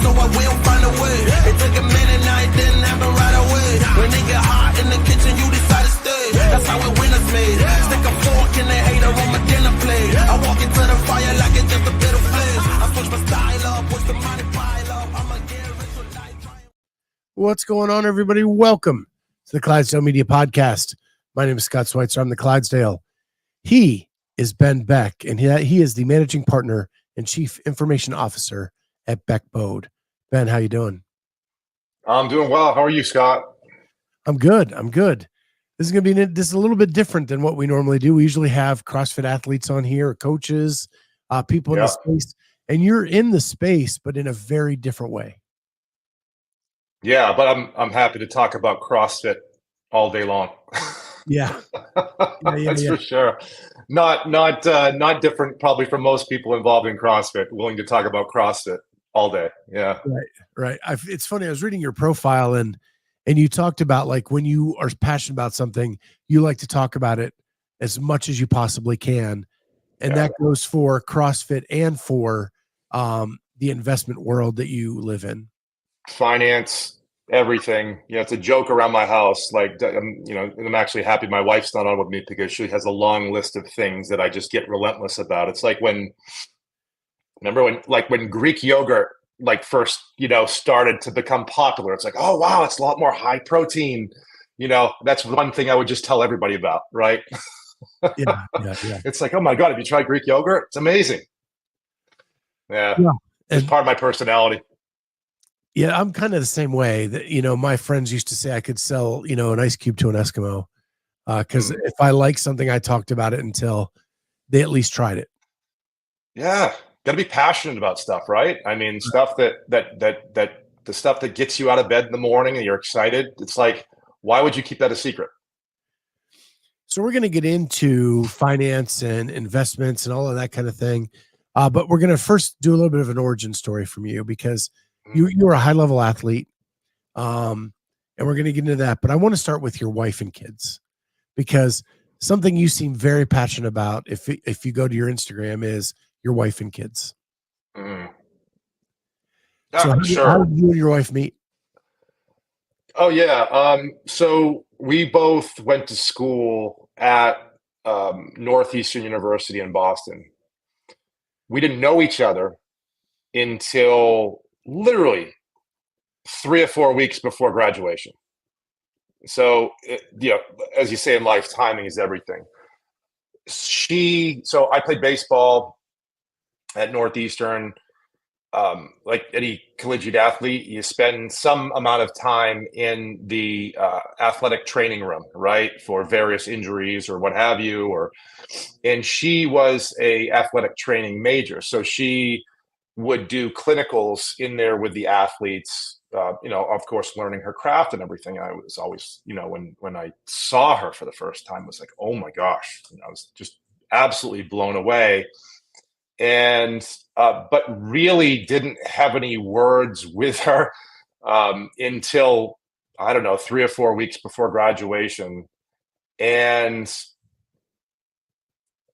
so I will find a way. It took a minute, now it didn't happen right away. When it get hot in the kitchen, you decide to stay. That's how it winners made. Stick a fork in the hater on my dinner plate. I walk into the fire like it's just a bit of flame. I switch my style up, watch the money pile up. I'ma get rich or die trying. What's going on, everybody? Welcome to the Clydesdale Media Podcast. My name is Scott Schweitzer. I'm the Clydesdale. He is Ben Beck, and he is the managing partner and chief information officer at Beck Bode. Ben, how you doing? I'm doing well. How are you, Scott? I'm good. This is going to be this is a little bit different than what we normally do. We usually have CrossFit athletes on here, coaches, people in the space, and you're in the space, but in a very different way. Yeah, but I'm happy to talk about CrossFit all day long. Yeah, That's for sure. Not different probably from most people involved in CrossFit. Willing to talk about CrossFit all day. Yeah, right. It's funny. I was reading your profile and you talked about like when you are passionate about something, you like to talk about it as much as you possibly can, and that goes for CrossFit and for the investment world that you live in. Finance, everything. It's a joke around my house. Like, I'm actually happy my wife's not on with me because she has a long list of things that I just get relentless about. It's like when Greek yogurt first, started to become popular. It's like, oh wow, it's a lot more high protein. That's one thing I would just tell everybody about, right? Yeah. It's like, oh my God, have you tried Greek yogurt? It's amazing. Yeah. It's part of my personality. Yeah, I'm kind of the same way. That my friends used to say I could sell, an ice cube to an Eskimo, because if I like something, I talked about it until they at least tried it. Yeah, got to be passionate about stuff, right? I mean, stuff that the stuff that gets you out of bed in the morning and you're excited. It's like, why would you keep that a secret? So we're going to get into finance and investments and all of that kind of thing, but we're going to first do a little bit of an origin story from you because you're a high-level athlete, and we're going to get into that. But I want to start with your wife and kids because something you seem very passionate about, if you go to your Instagram, is your wife and kids. So how did you and your wife meet? Oh, yeah. So we both went to school at Northeastern University in Boston. We didn't know each other until literally 3 or 4 weeks before graduation. So, as you say in life, timing is everything. So I played baseball at Northeastern. Like any collegiate athlete, you spend some amount of time in the athletic training room, right, for various injuries or what have you. And she was a athletic training major, so she would do clinicals in there with the athletes, of course, learning her craft and everything. I was always, when I saw her for the first time, I was like, oh my gosh, I was just absolutely blown away. And, but really didn't have any words with her until, I don't know, 3 or 4 weeks before graduation. And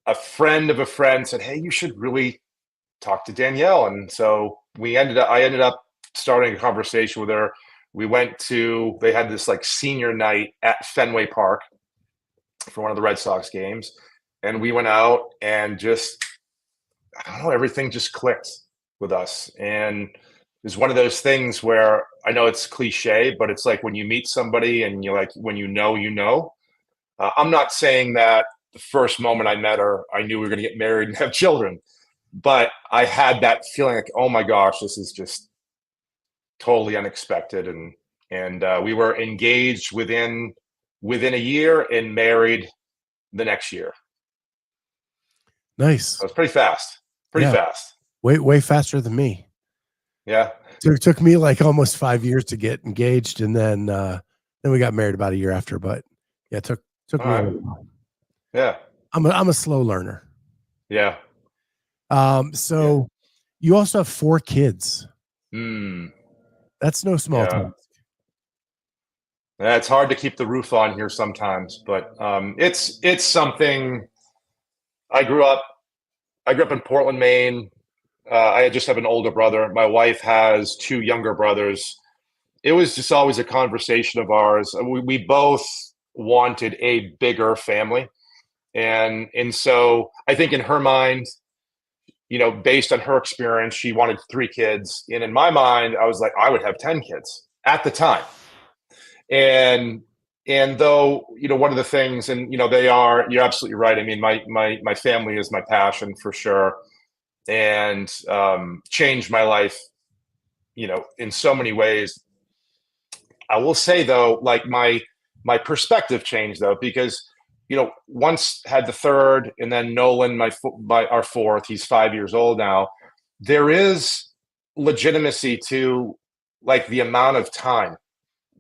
a friend of a friend said, hey, you should really talk to Danielle. And so I ended up starting a conversation with her. They had this senior night at Fenway Park for one of the Red Sox games. And we went out and just, I don't know, everything just clicked with us. And it was one of those things where I know it's cliche, but it's like when you meet somebody and you're like, when you know. I'm not saying that the first moment I met her, I knew we were going to get married and have children. But I had that feeling like, oh my gosh, this is just totally unexpected. And we were engaged within a year and married the next year. Nice. So it was pretty fast. Fast. Way faster than me. Yeah. So it took me almost 5 years to get engaged, and then we got married about a year after. But yeah, it took me a while. Yeah. I'm a slow learner. Yeah. So you also have 4 kids. That's no small task. Yeah, it's hard to keep the roof on here sometimes, but it's something. I grew up in Portland, Maine. I just have an older brother. My wife has two younger brothers. It was just always a conversation of ours. We both wanted a bigger family. And so I think in her mind, based on her experience, she wanted 3 kids. And in my mind, I was like, I would have 10 kids at the time. And though, one of the things, and you're absolutely right. I mean, my family is my passion for sure, and changed my life, in so many ways. I will say though, like my perspective changed though, because once had the third, and then Nolan, our fourth. He's 5 years old now. There is legitimacy to like the amount of time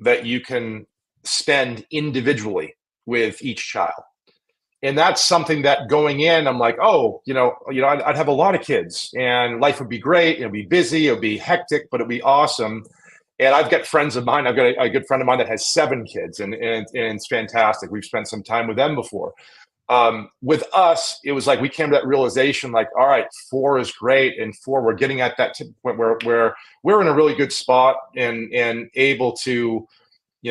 that you can spend individually with each child. And that's something that going in, I'm like, oh, I'd have a lot of kids and life would be great. It'll be busy. It'll be hectic, but it'll be awesome. And I've got friends of mine. I've got a good friend of mine that has 7 kids, and it's fantastic. We've spent some time with them before. With us, it was like we came to that realization, like, all right, 4 is great, and 4, we're getting at that point where we're in a really good spot and able to,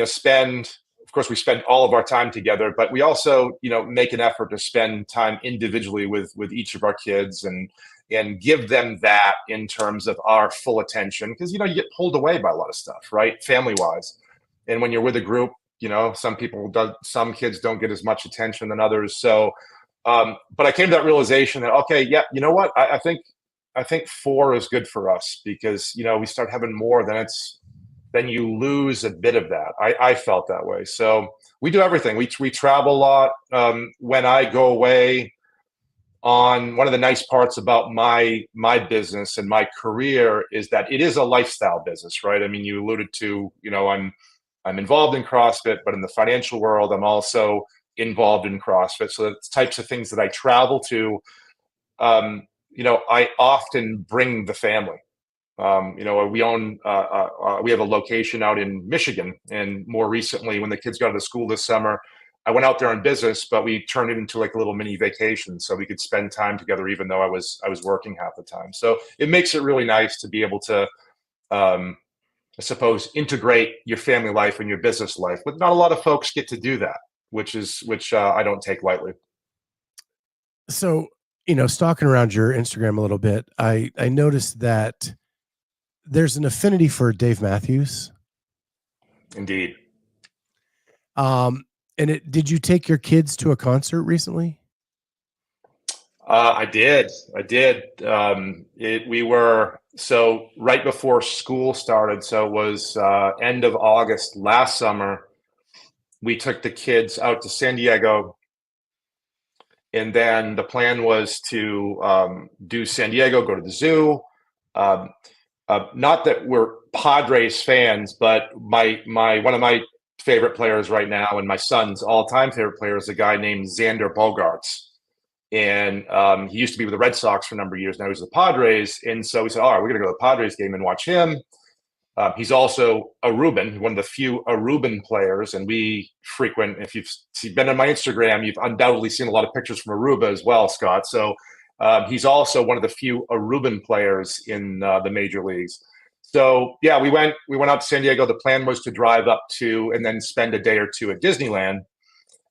spend. Of course, we spend all of our time together, but we also, make an effort to spend time individually with each of our kids and give them that in terms of our full attention. Because, you get pulled away by a lot of stuff, right? Family wise. And when you're with a group, some kids don't get as much attention than others. So, but I came to that realization that, okay, yeah, you know what? I think 4 is good for us because, we start having more, then you lose a bit of that. I felt that way. So we do everything. We travel a lot. When I go away, on one of the nice parts about my business and my career is that it is a lifestyle business, right? I mean, you alluded to, I'm involved in CrossFit, but in the financial world, I'm also involved in CrossFit. So the types of things that I travel to, I often bring the family. We have a location out in Michigan, and more recently, when the kids got out of school this summer, I went out there on business, but we turned it into like a little mini vacation, so we could spend time together, even though I was working half the time. So it makes it really nice to be able to, I suppose, integrate your family life and your business life. But not a lot of folks get to do that, which I don't take lightly. So, stalking around your Instagram a little bit, I noticed that there's an affinity for Dave Matthews. Indeed. And did you take your kids to a concert recently? I did. We were, so right before school started. So it was end of August last summer. We took the kids out to San Diego. And then the plan was to do San Diego, go to the zoo. Not that we're Padres fans, but one of my favorite players right now, and my son's all-time favorite player, is a guy named Xander Bogaerts. And he used to be with the Red Sox for a number of years. Now he's with the Padres. And so we said, all right, we're going to go to the Padres game and watch him. He's also Aruban, one of the few Aruban players. And we frequent, if you've been on my Instagram, you've undoubtedly seen a lot of pictures from Aruba as well, Scott. So he's also one of the few Aruban players in the major leagues. So yeah, we went out to San Diego. The plan was to drive up to and then spend a day or two at Disneyland.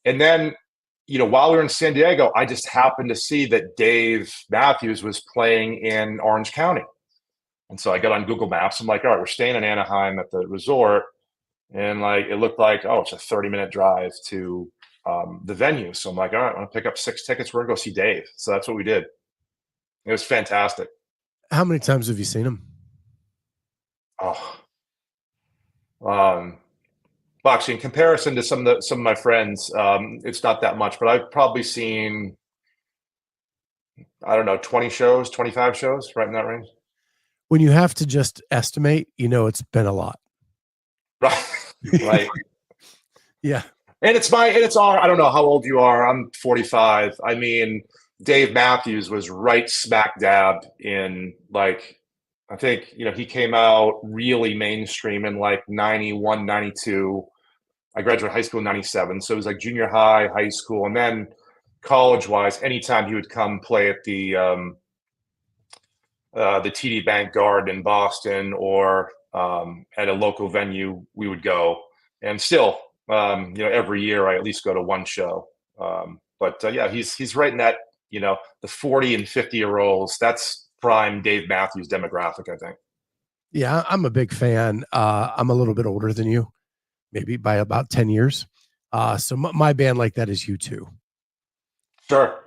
And then, while we were in San Diego, I just happened to see that Dave Matthews was playing in Orange County. And so I got on Google Maps. I'm like, all right, we're staying in Anaheim at the resort. And like, it looked like, oh, it's a 30-minute drive to the venue. So I'm like, all right, I'm going to pick up 6 tickets. We're going to go see Dave. So that's what we did. It was fantastic. How many times have you seen him? Well, actually, in comparison to some of my friends, it's not that much, but I've probably seen, I don't know, 20 shows, 25 shows, right in that range. When you have to just estimate, it's been a lot. Right. Yeah. And it's all, I don't know how old you are. I'm 45. I mean, Dave Matthews was right smack dab in like, I think, he came out really mainstream in like 91, 92. I graduated high school in 97. So it was like junior high school. And then college wise, anytime he would come play at the the TD Bank Garden in Boston, or at a local venue, we would go. And still, every year I at least go to one show. But yeah, he's right in that, the 40 and 50-year-olds. That's prime Dave Matthews demographic, I think. Yeah, I'm a big fan. I'm a little bit older than you, maybe by about 10 years. So my band like that is U2. Sure.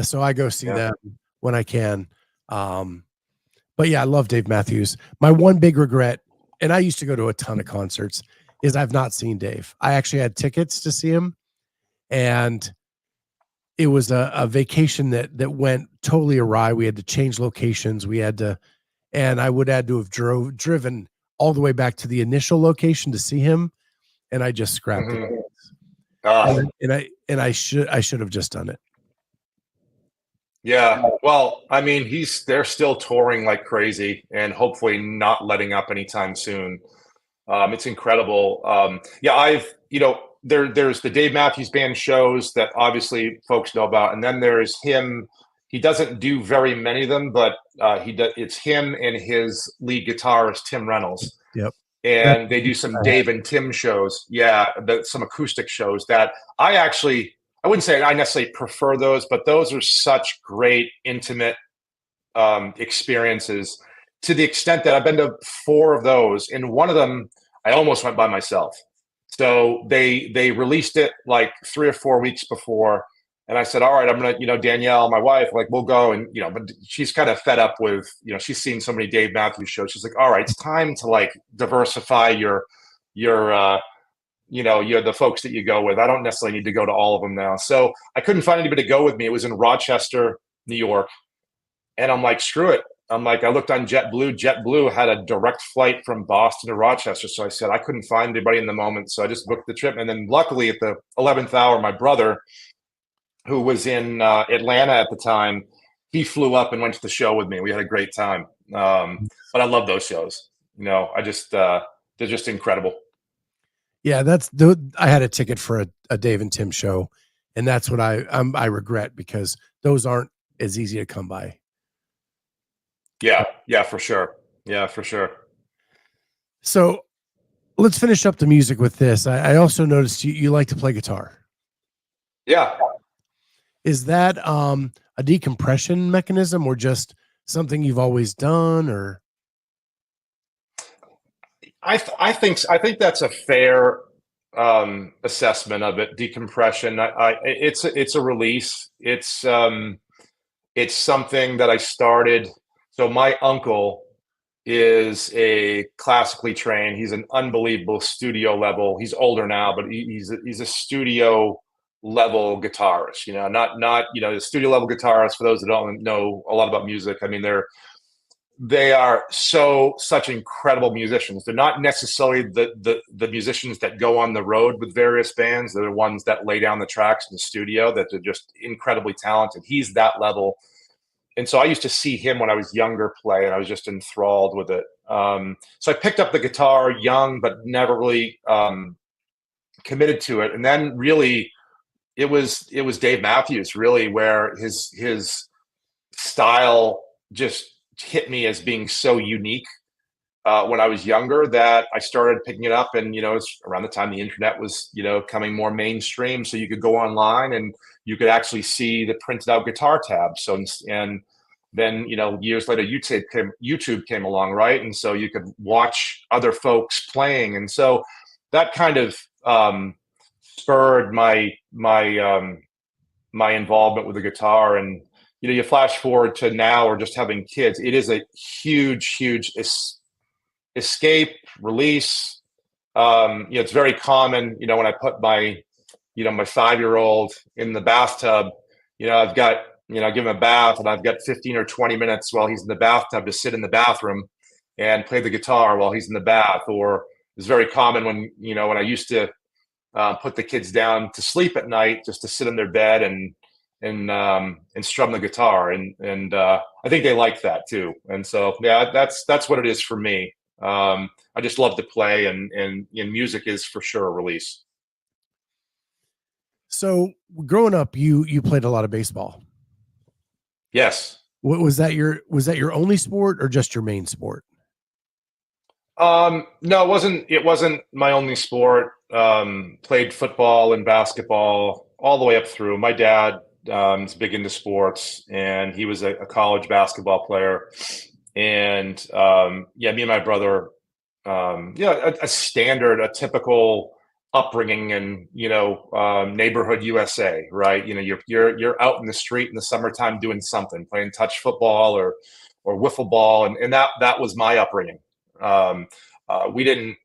So I go see them when I can. But yeah, I love Dave Matthews. My one big regret, and I used to go to a ton of concerts, is I've not seen Dave. I actually had tickets to see him, and it was a vacation that went totally awry. We had to change locations. And I would had to have driven all the way back to the initial location to see him, and I just scrapped it. And I should have just done it. Yeah. Well, I mean, they're still touring like crazy, and hopefully not letting up anytime soon. It's incredible. There's the Dave Matthews Band shows that obviously folks know about, and then there's him. He doesn't do very many of them, but it's him and his lead guitarist Tim Reynolds. Yep. And they do some Dave and Tim shows. Yeah, some acoustic shows that I wouldn't say I necessarily prefer those, but those are such great, intimate experiences, to the extent that I've been to 4 of those. And one of them, I almost went by myself. So they released it like 3 or 4 weeks before. And I said, all right, I'm going to, Danielle, my wife, like, we'll go. And, but she's kind of fed up with, she's seen so many Dave Matthews shows. She's like, all right, it's time to like diversify you're the folks that you go with. I don't necessarily need to go to all of them now. So I couldn't find anybody to go with me. It was in Rochester, New York. And I'm like, screw it. I'm like, I looked on JetBlue. JetBlue had a direct flight from Boston to Rochester. So I said, I couldn't find anybody in the moment. So I just booked the trip. And then luckily at the 11th hour, my brother, who was in Atlanta at the time, he flew up and went to the show with me. We had a great time. But I love those shows. They're just incredible. Yeah, I had a ticket for a Dave and Tim show, and that's what I regret, because those aren't as easy to come by. Yeah, for sure. Yeah, for sure. So let's finish up the music with this. I also noticed you like to play guitar. Yeah. Is that a decompression mechanism, or just something you've always done? Or I think that's a fair assessment of it. Decompression. It's a release. It's something that I started. So my uncle is a classically trained. He's an unbelievable studio level. He's older now, but he's a studio level guitarist. Not the studio level guitarist. For those that don't know a lot about music, I mean, they are such incredible musicians. They're not necessarily the musicians that go on the road with various bands. They're the ones that lay down the tracks in the studio, that they're just incredibly talented. He's that level. And so I used to see him when I was younger play, and I was just enthralled with it. So I picked up the guitar young, but never really committed to it. And then really it was Dave Matthews, really, where his style just hit me as being so unique when I was younger, that I started picking it up. And it's around the time the internet was coming more mainstream, so you could go online and you could actually see the printed out guitar tabs. So and then years later YouTube came along, right? And so you could watch other folks playing, and so that kind of spurred my involvement with the guitar. And you flash forward to now, or just having kids, it is a huge escape, release. It's very common, when I put my 5-year-old in the bathtub, I've got, I give him a bath, and I've got 15 or 20 minutes while he's in the bathtub to sit in the bathroom and play the guitar while he's in the bath. Or it's very common when I used to put the kids down to sleep at night, just to sit in their bed and strum the guitar. And I think they like that too. And so, yeah, that's what it is for me. I just love to play, and music is for sure a release. So growing up, you played a lot of baseball. Yes. Was that your only sport or just your main sport? No, it wasn't my only sport. Played football and basketball all the way up through. My dad is big into sports, and he was a college basketball player. And yeah, me and my brother, a typical upbringing in neighborhood USA, right? You're out in the street in the summertime doing something, playing touch football or wiffle ball, and that was my upbringing. We didn't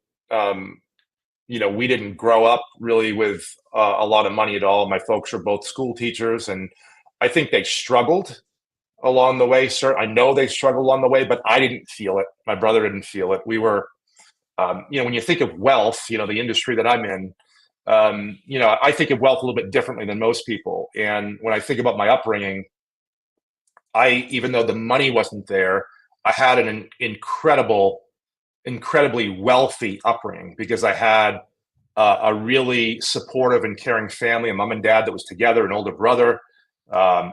we didn't grow up really with a lot of money at all. My folks were both school teachers, and I think they struggled along the way. Sir, I know they struggled along the way, but I didn't feel it. My brother didn't feel it. We were, when you think of wealth, the industry that I'm in, I think of wealth a little bit differently than most people. And when I think about my upbringing, even though the money wasn't there, I had an incredibly wealthy upbringing because I had a really supportive and caring family, a mom and dad that was together, an older brother,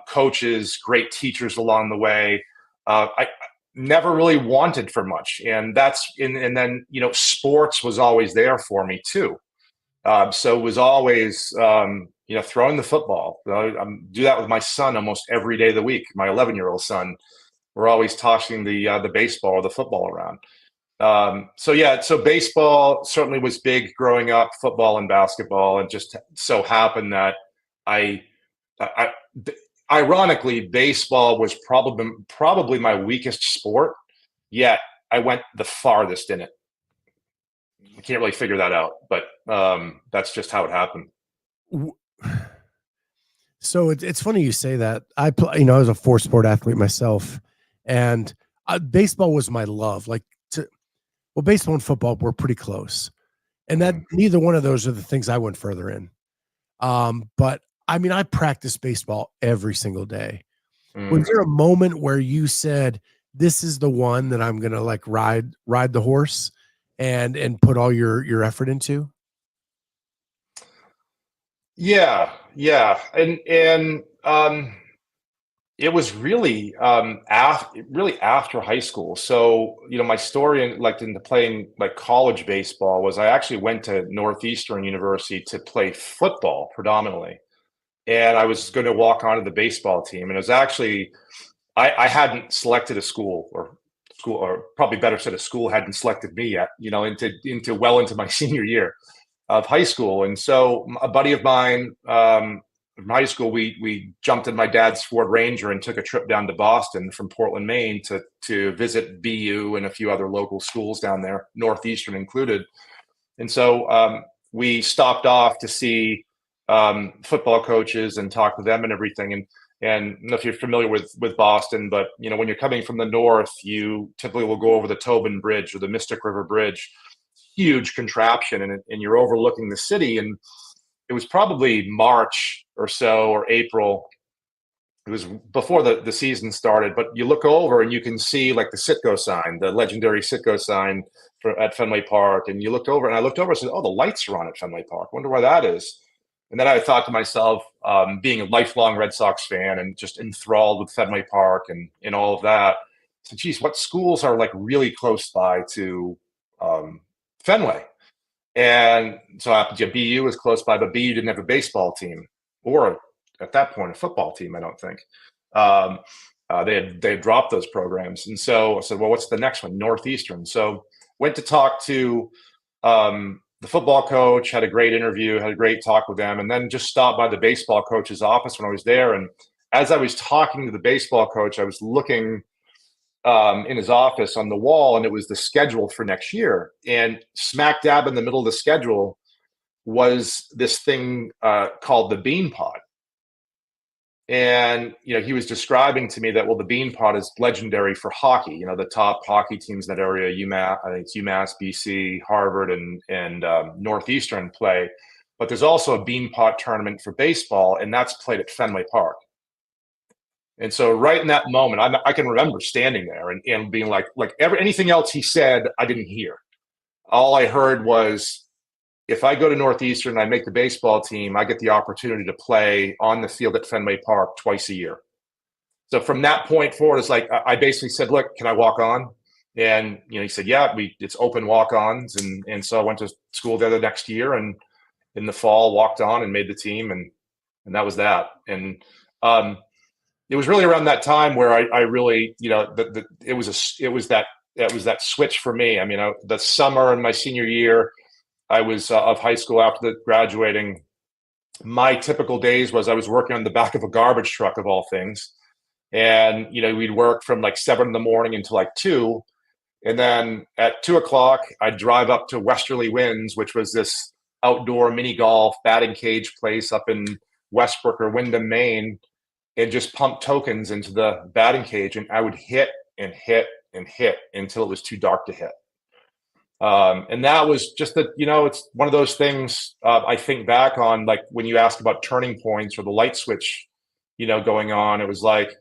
coaches, great teachers along the way. I never really wanted for much, and then sports was always there for me too. So it was always throwing the football. I do that with my son almost every day of the week. My 11-year-old son, we're always tossing the baseball or the football around. So baseball certainly was big growing up, football and basketball, and just so happened that ironically, baseball was probably my weakest sport, yet I went the farthest in it. I can't really figure that out, but that's just how it happened. So it's funny you say that. I was a 4-sport athlete myself, and baseball was my love. Baseball and football were pretty close, and that neither one of those are the things I went further in. But I mean, I practiced baseball every single day. Was there a moment where you said, "This is the one that I'm gonna ride the horse and put all your effort into"? Yeah, and it was really after high school. So my story into playing college baseball was I actually went to Northeastern University to play football predominantly, and I was going to walk onto the baseball team. And it was actually I hadn't selected a school, or probably better said, a school hadn't selected me yet. Into my senior year of high school. And so a buddy of mine from high school, we jumped in my dad's Ford Ranger and took a trip down to Boston from Portland, Maine to visit BU and a few other local schools down there, Northeastern included. And so we stopped off to see football coaches and talk to them and everything. And I don't know if you're familiar with Boston, but when you're coming from the north, you typically will go over the Tobin Bridge or the Mystic River Bridge. Huge contraption, and you're overlooking the city. And it was probably March or so, or April. It was before the season started, but you look over and you can see the Citgo sign, the legendary Citgo sign at Fenway Park. And you looked over, and I looked over and said, "Oh, the lights are on at Fenway Park. Wonder why that is." And then I thought to myself, being a lifelong Red Sox fan and just enthralled with Fenway Park and all of that, I said, geez, what schools are really close by to Fenway? And so BU was close by, but BU didn't have a baseball team, or at that point a football team, I don't think. They had dropped those programs. And so I said, well, what's the next one? Northeastern. So went to talk to the football coach, had a great interview, had a great talk with them, and then just stopped by the baseball coach's office when I was there. And as I was talking to the baseball coach, I was looking in his office on the wall, and it was the schedule for next year. And smack dab in the middle of the schedule was this thing called the Bean Pod. And he was describing to me that, well, the Bean Pod is legendary for hockey. The top hockey teams in that area, I think it's UMass, BC, Harvard, and Northeastern play. But there's also a Bean Pod tournament for baseball, and that's played at Fenway Park. And so right in that moment, I can remember standing there and being anything else he said, I didn't hear. All I heard was, if I go to Northeastern and I make the baseball team, I get the opportunity to play on the field at Fenway Park twice a year. So from that point forward, it's like I basically said, "Look, can I walk on?" And he said, "Yeah, it's open walk-ons." And so I went to school there the next year, and in the fall walked on and made the team, and that was that. And it was really around that time where I really, it was that switch for me. I mean, the summer in my senior year, I was of high school after graduating. My typical days was I was working on the back of a garbage truck, of all things. And, we'd work from like 7 in the morning until like 2. And then at 2 o'clock, I'd drive up to Westerly Winds, which was this outdoor mini golf batting cage place up in Westbrook or Windham, Maine, and just pump tokens into the batting cage. And I would hit and hit and hit until it was too dark to hit. And that was just it's one of those things I think back on, like when you ask about turning points or the light switch, going on, it was like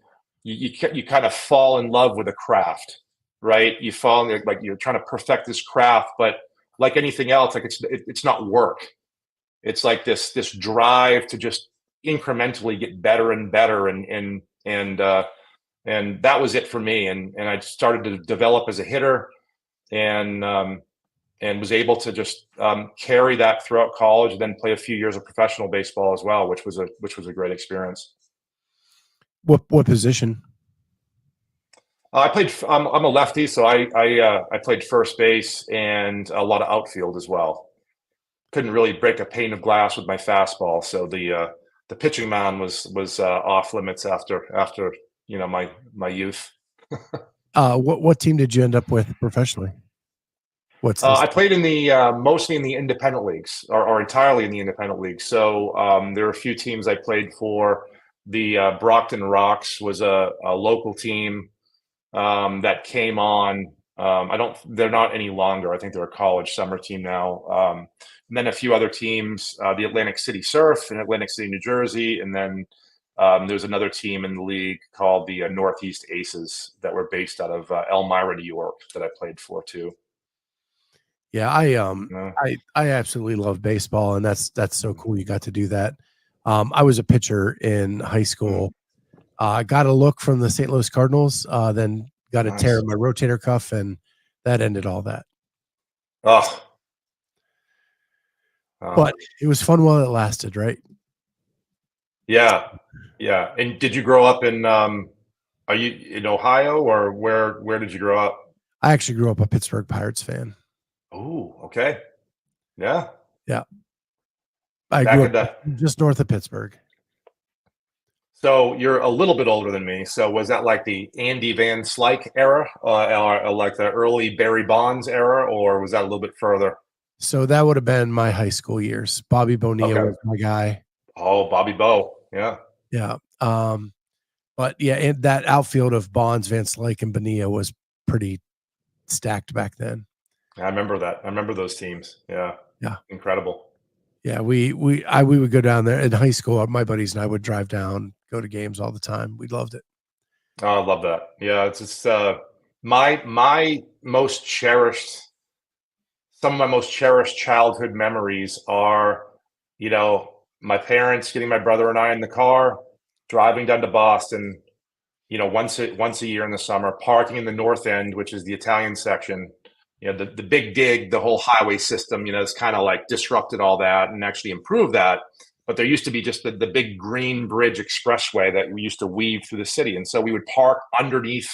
you kind of fall in love with a craft, right? You fall in, like you're trying to perfect this craft, but like anything else, like it's not work. It's like this drive to just incrementally get better and better, and that was it for me. And I started to develop as a hitter, and was able to just carry that throughout college, and then play a few years of professional baseball as well, which was a great experience. What position? I played. I'm a lefty, so I played first base and a lot of outfield as well. Couldn't really break a pane of glass with my fastball, so the pitching mound was off limits after my youth. What team did you end up with professionally? I played in the mostly in the independent leagues, or entirely in the independent leagues. So there are a few teams I played for. The Brockton Rocks was a local team that came on. They're not any longer. I think they're a college summer team now. And then a few other teams, the Atlantic City Surf in Atlantic City, New Jersey. And then there's another team in the league called the Northeast Aces that were based out of Elmira, New York, that I played for too. Yeah, I absolutely love baseball, and that's so cool you got to do that. I was a pitcher in high school. Got a look from the St. Louis Cardinals, then got a tear in my rotator cuff, and that ended all that. Oh. But it was fun while it lasted, right? Yeah. And did you grow up in? Are you in Ohio, or where did you grow up? I actually grew up a Pittsburgh Pirates fan. Oh, okay. Yeah. I grew up just north of Pittsburgh. So you're a little bit older than me. So was that like the Andy Van Slyke era, or like the early Barry Bonds era, or was that a little bit further? So that would have been my high school years. Bobby Bonilla was my guy. Oh, Bobby Bo. Yeah. Yeah. But yeah, and that outfield of Bonds, Van Slyke, and Bonilla was pretty stacked back then. I remember that. I remember those teams. Yeah. Incredible. Yeah, we would go down there in high school. My buddies and I would drive down, go to games all the time. We loved it. Oh, I love that. Yeah, it's just my most cherished. Some of my most cherished childhood memories are, my parents getting my brother and I in the car, driving down to Boston, once a year in the summer, parking in the North End, which is the Italian section. The Big Dig, the whole highway system, it's kind of like disrupted all that and actually improved that. But there used to be just the big Green Bridge Expressway that we used to weave through the city. And so we would park underneath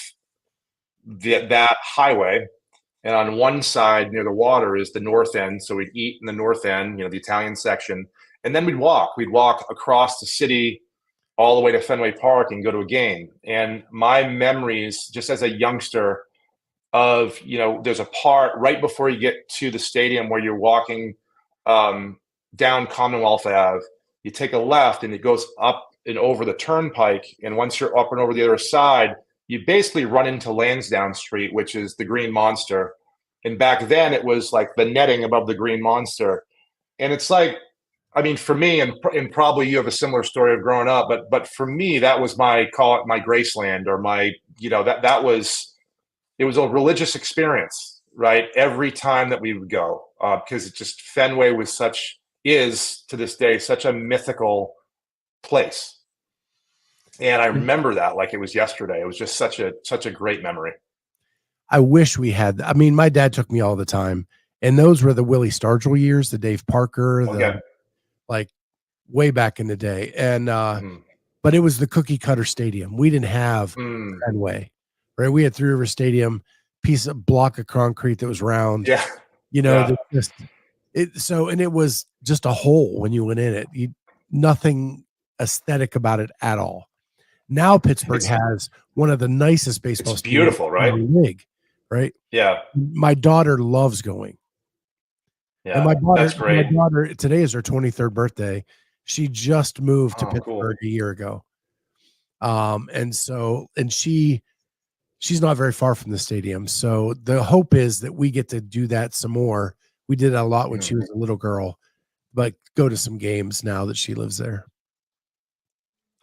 that highway. And on one side near the water is the North End. So we'd eat in the North End, the Italian section. And then we'd walk across the city all the way to Fenway Park and go to a game. And my memories, just as a youngster, of there's a part right before you get to the stadium where you're walking down Commonwealth Ave. You take a left and it goes up and over the turnpike, and once you're up and over the other side, you basically run into Lansdowne Street, which is the Green Monster. And back then it was like the netting above the Green Monster. And it's like, I mean, for me, and probably you have a similar story of growing up, but for me, that was my Graceland, or my, it was a religious experience, right? Every time that we would go, because it just, Fenway is to this day such a mythical place. And I remember that like it was yesterday. It was just such a great memory. I wish we had. I mean, my dad took me all the time, and those were the Willie Stargell years, the Dave Parker, Okay. like way back in the day. And Mhm. but it was the cookie cutter stadium. We didn't have Mm. Fenway, right? We had Three River Stadium, piece of block of concrete that was round. Yeah. You know, Yeah. that just it. So, and it was just a hole when you went in it. Nothing aesthetic about it at all. Now Pittsburgh has one of the nicest baseball It's stadiums beautiful, right? in the league, right? Yeah. My daughter loves going. And Yeah. That's my great. daughter, today is her 23rd birthday. She just moved to Oh, cool. Pittsburgh a year ago. And so, and she's not very far from the stadium. So the hope is that we get to do that some more. We did that a lot when she was a little girl, but go to some games now that she lives there.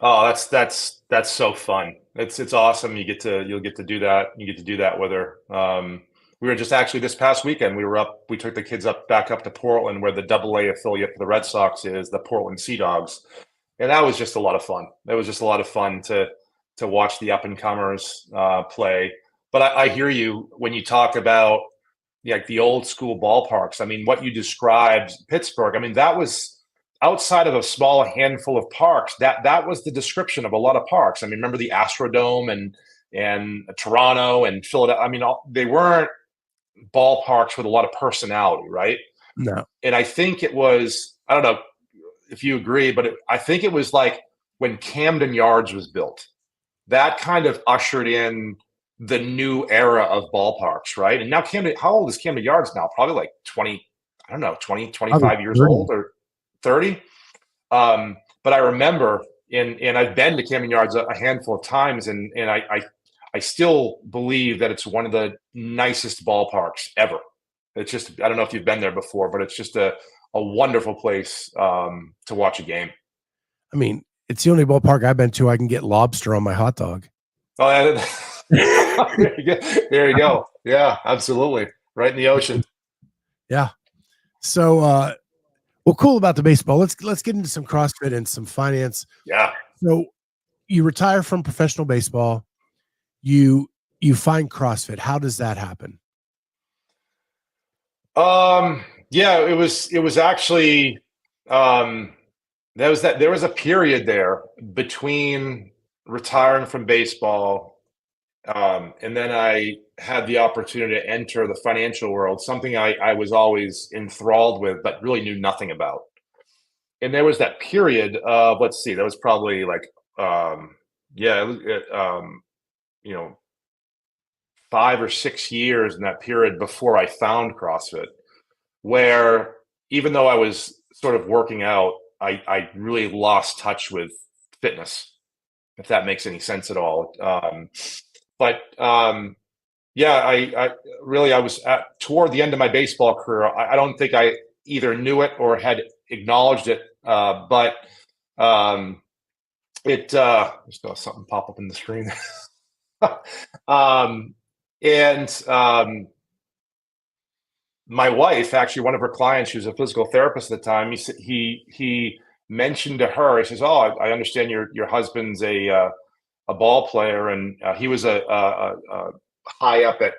Oh, that's so fun. It's awesome. You'll get to do that. You get to do that with her. We were just actually this past weekend, we took the kids back up to Portland where the AA affiliate for the Red Sox is, the Portland Sea Dogs. And that was just a lot of fun. It was just a lot of fun to watch the up and comers play. But I hear you when you talk about like the old school ballparks. I mean, what you described, Pittsburgh. I mean, that was outside of a small handful of parks. That was the description of a lot of parks. I mean, remember the Astrodome and Toronto and Philadelphia. I mean, they weren't ballparks with a lot of personality, right? No. And I think it was, I don't know if you agree, but I think it was like when Camden Yards was built, that kind of ushered in the new era of ballparks, right? And now how old is Camden Yards now? Probably like 20, I don't know, 20, 25 years 30. old or 30. But I remember, and I've been to Camden Yards a handful of times, and I still believe that it's one of the nicest ballparks ever. It's just, I don't know if you've been there before, but it's just a wonderful place to watch a game. I mean, it's the only ballpark I've been to I can get lobster on my hot dog. Oh, there you go. Yeah, absolutely. Right in the ocean. Yeah. So, well, cool about the baseball. Let's get into some CrossFit and some finance. Yeah. So you retire from professional baseball. You find CrossFit. How does that happen? Yeah, it was actually there was a period there between retiring from baseball, and then I had the opportunity to enter the financial world, something I was always enthralled with, but really knew nothing about. And there was that period of, let's see, that was probably like, yeah, you know, 5 or 6 years in that period before I found CrossFit, where even though I was sort of working out, I really lost touch with fitness, if that makes any sense at all. Yeah, I was toward the end of my baseball career. I don't think I either knew it or had acknowledged it, but just got something pop up in the screen. My wife, actually, one of her clients, she was a physical therapist at the time. He mentioned to her, he says, "Oh, I understand your husband's a ball player, and he was a high up at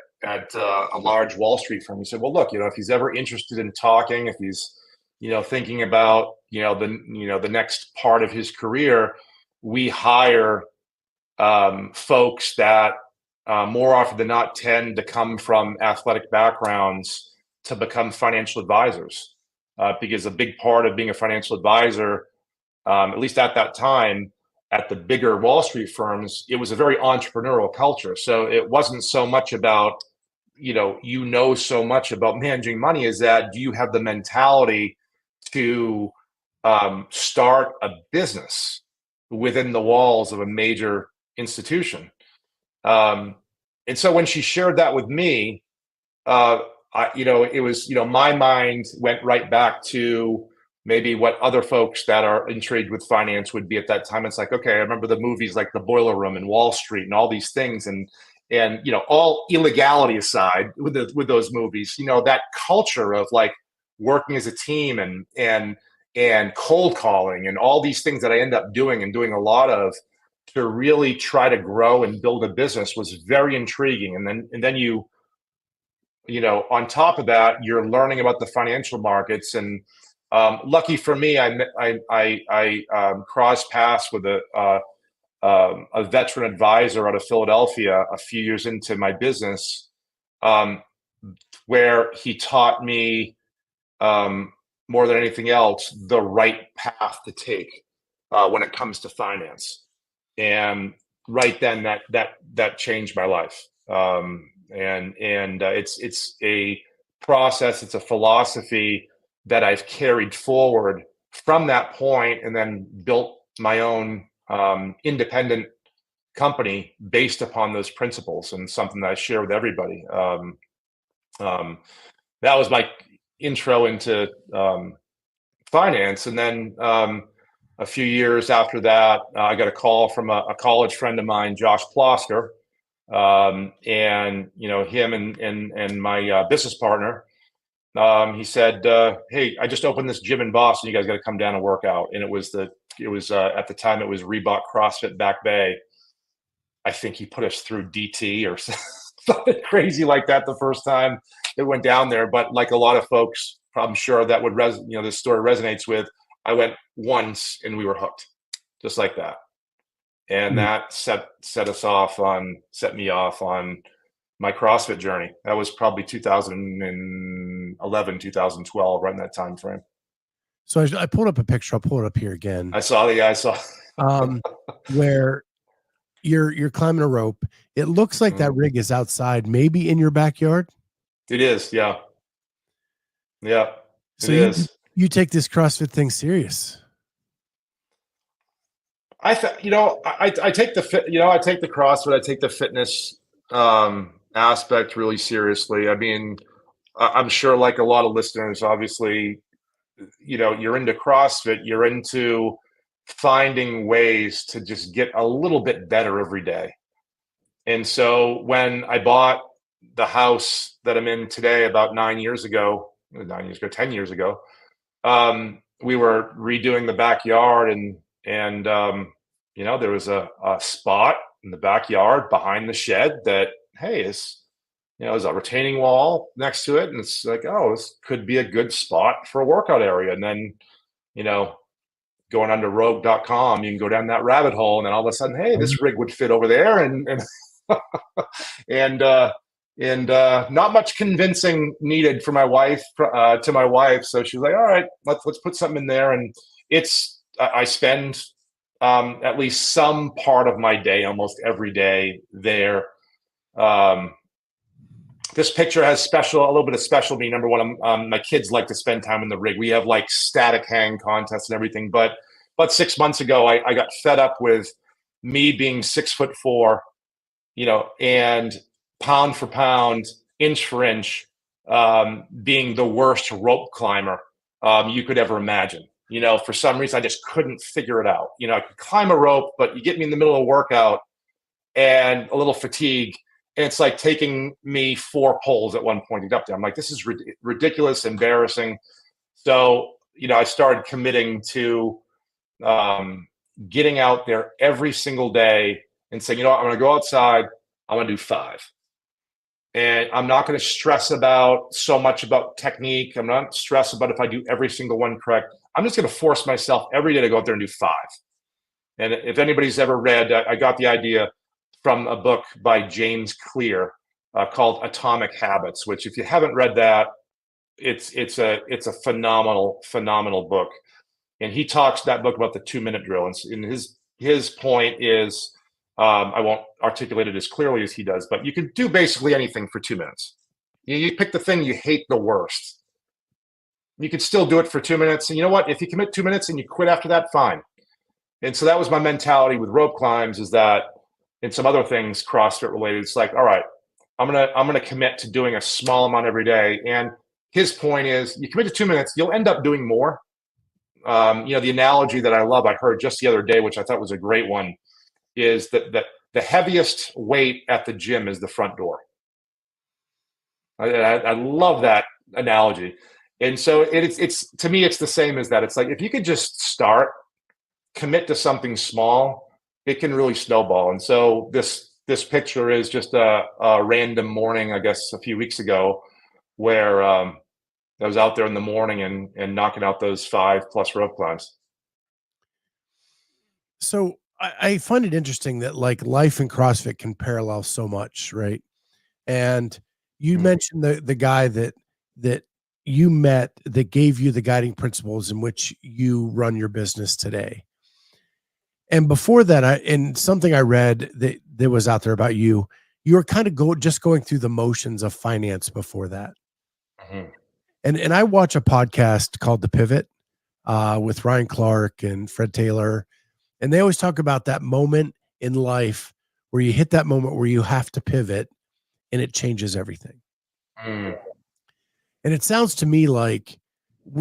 a large Wall Street firm." He said, "Well, look, if he's ever interested in talking, if he's thinking about the next part of his career, we hire folks that more often than not tend to come from athletic backgrounds to become financial advisors, because a big part of being a financial advisor, at least at that time, at the bigger Wall Street firms, it was a very entrepreneurial culture. So it wasn't so much about, so much about managing money, as that do you have the mentality to start a business within the walls of a major institution. And so when she shared that with me, it was, my mind went right back to maybe what other folks that are intrigued with finance would be at that time. It's like, okay, I remember the movies like The Boiler Room and Wall Street and all these things. And all illegality aside with those movies, that culture of like working as a team and cold calling and all these things that I end up doing a lot of, to really try to grow and build a business was very intriguing. And then you on top of that, you're learning about the financial markets. And lucky for me, I crossed paths with a veteran advisor out of Philadelphia a few years into my business, where he taught me more than anything else the right path to take when it comes to finance. And right then, that changed my life. It's a process, it's a philosophy that I've carried forward from that point, and then built my own independent company based upon those principles, and something that I share with everybody. That was my intro into finance. And then a few years after that, I got a call from a college friend of mine, Josh Plosker, and him and my business partner. He said, "Hey, I just opened this gym in Boston. You guys got to come down and work out." And it was at the time it was Reebok CrossFit Back Bay. I think he put us through DT or something crazy like that the first time it went down there. But like a lot of folks, I'm sure that would this story resonates with. I went once and we were hooked, just like that. And that set me off on my CrossFit journey. That was probably 2011, 2012, right in that time frame. So I pulled up a picture. I'll pull it up here again. I saw where you're climbing a rope. It looks like that rig is outside, maybe in your backyard. It is, yeah. Yeah. So you take this CrossFit thing serious. I take the CrossFit, I take the fitness aspect really seriously. I mean, I'm sure, like a lot of listeners, obviously, you're into CrossFit, you're into finding ways to just get a little bit better every day. And so when I bought the house that I'm in today about 10 years ago, we were redoing the backyard, and there was a spot in the backyard behind the shed that, hey, there's a retaining wall next to it, and it's like, oh, this could be a good spot for a workout area. And then, going onto rogue.com, you can go down that rabbit hole, and then all of a sudden, hey, this rig would fit over there, and not much convincing needed for my wife to my wife. So she's like, all right, let's put something in there. And I spend at least some part of my day, almost every day, there. This picture has a little bit of special meaning. Number one, my kids like to spend time in the rig. We have like static hang contests and everything. But 6 months ago, I got fed up with me being 6'4", and pound for pound, inch for inch, being the worst rope climber you could ever imagine. For some reason, I just couldn't figure it out. I could climb a rope, but you get me in the middle of a workout and a little fatigue, and it's like taking me 4 poles at one point to get up there. I'm like, this is ridiculous, embarrassing. So, I started committing to getting out there every single day and saying, I'm going to go outside. I'm going to do 5. And I'm not going to stress so much about technique. I'm not stressed about if I do every single one correct. I'm just going to force myself every day to go out there and do 5. And if anybody's ever read, I got the idea from a book by James Clear called Atomic Habits, which, if you haven't read that, it's a phenomenal book. And he talks that book about the 2-minute drill. And his point is, I won't articulate it as clearly as he does, but you can do basically anything for 2 minutes. You pick the thing you hate the worst. You can still do it for 2 minutes. And you know what? If you commit 2 minutes and you quit after that, fine. And so that was my mentality with rope climbs, is that, and some other things CrossFit related, it's like, all right, I'm gonna commit to doing a small amount every day. And his point is, you commit to 2 minutes, you'll end up doing more. The analogy that I love, I heard just the other day, which I thought was a great one, is that the heaviest weight at the gym is the front door. I love that analogy. And so it's to me, it's the same as that. It's like, if you could just start, commit to something small, it can really snowball. And so this picture is just a random morning, I guess, a few weeks ago, where I was out there in the morning and knocking out those 5+ rope climbs. So I find it interesting that like life and CrossFit can parallel so much, right? And you Mm. mentioned the guy that you met that gave you the guiding principles in which you run your business today. And before that, and something I read that was out there about you, you were kind of just going through the motions of finance before that. Mhm. And I watch a podcast called The Pivot with Ryan Clark and Fred Taylor, and they always talk about that moment in life where you hit that moment where you have to pivot and it changes everything. Mm. And it sounds to me like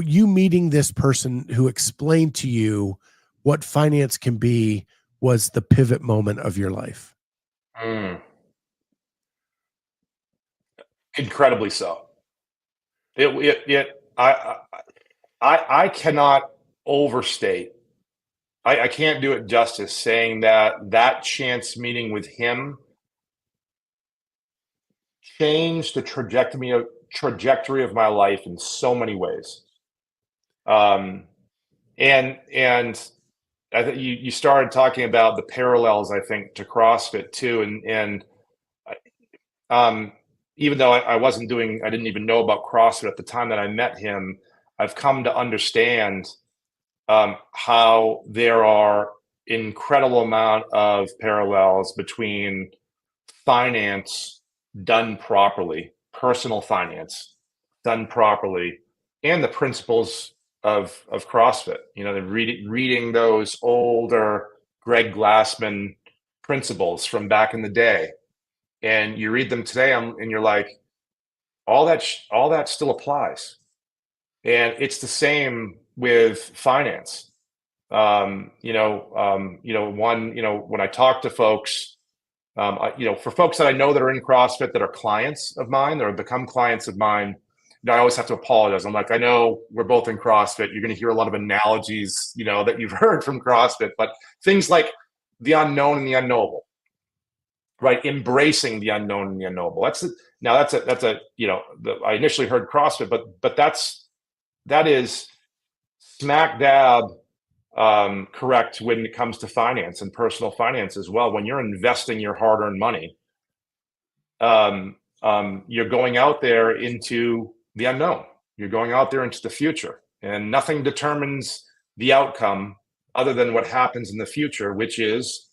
you meeting this person who explained to you what finance can be was the pivot moment of your life. Mm. Incredibly so. I cannot overstate. I can't do it justice saying that chance meeting with him changed the trajectory of my life in so many ways. And I think you started talking about the parallels, I think, to CrossFit too, and um, even though I didn't even know about CrossFit at the time that I met him. I've come to understand how there are incredible amount of parallels between finance done properly, personal finance done properly, and the principles of CrossFit. You know, reading those older Greg Glassman principles from back in the day, and you read them today, and you're like, all that still applies, and it's the same with finance. When I talk to folks, for folks that I know that are in CrossFit that are clients of mine, that have become clients of mine, I always have to apologize. I'm like, I know we're both in CrossFit. You're going to hear a lot of analogies, that you've heard from CrossFit, but things like the unknown and the unknowable, right? Embracing the unknown and the unknowable. I initially heard CrossFit, but that is smack dab correct when it comes to finance and personal finance as well. When you're investing your hard-earned money, you're going out there into the unknown. You're going out there into the future, and nothing determines the outcome other than what happens in the future, which is,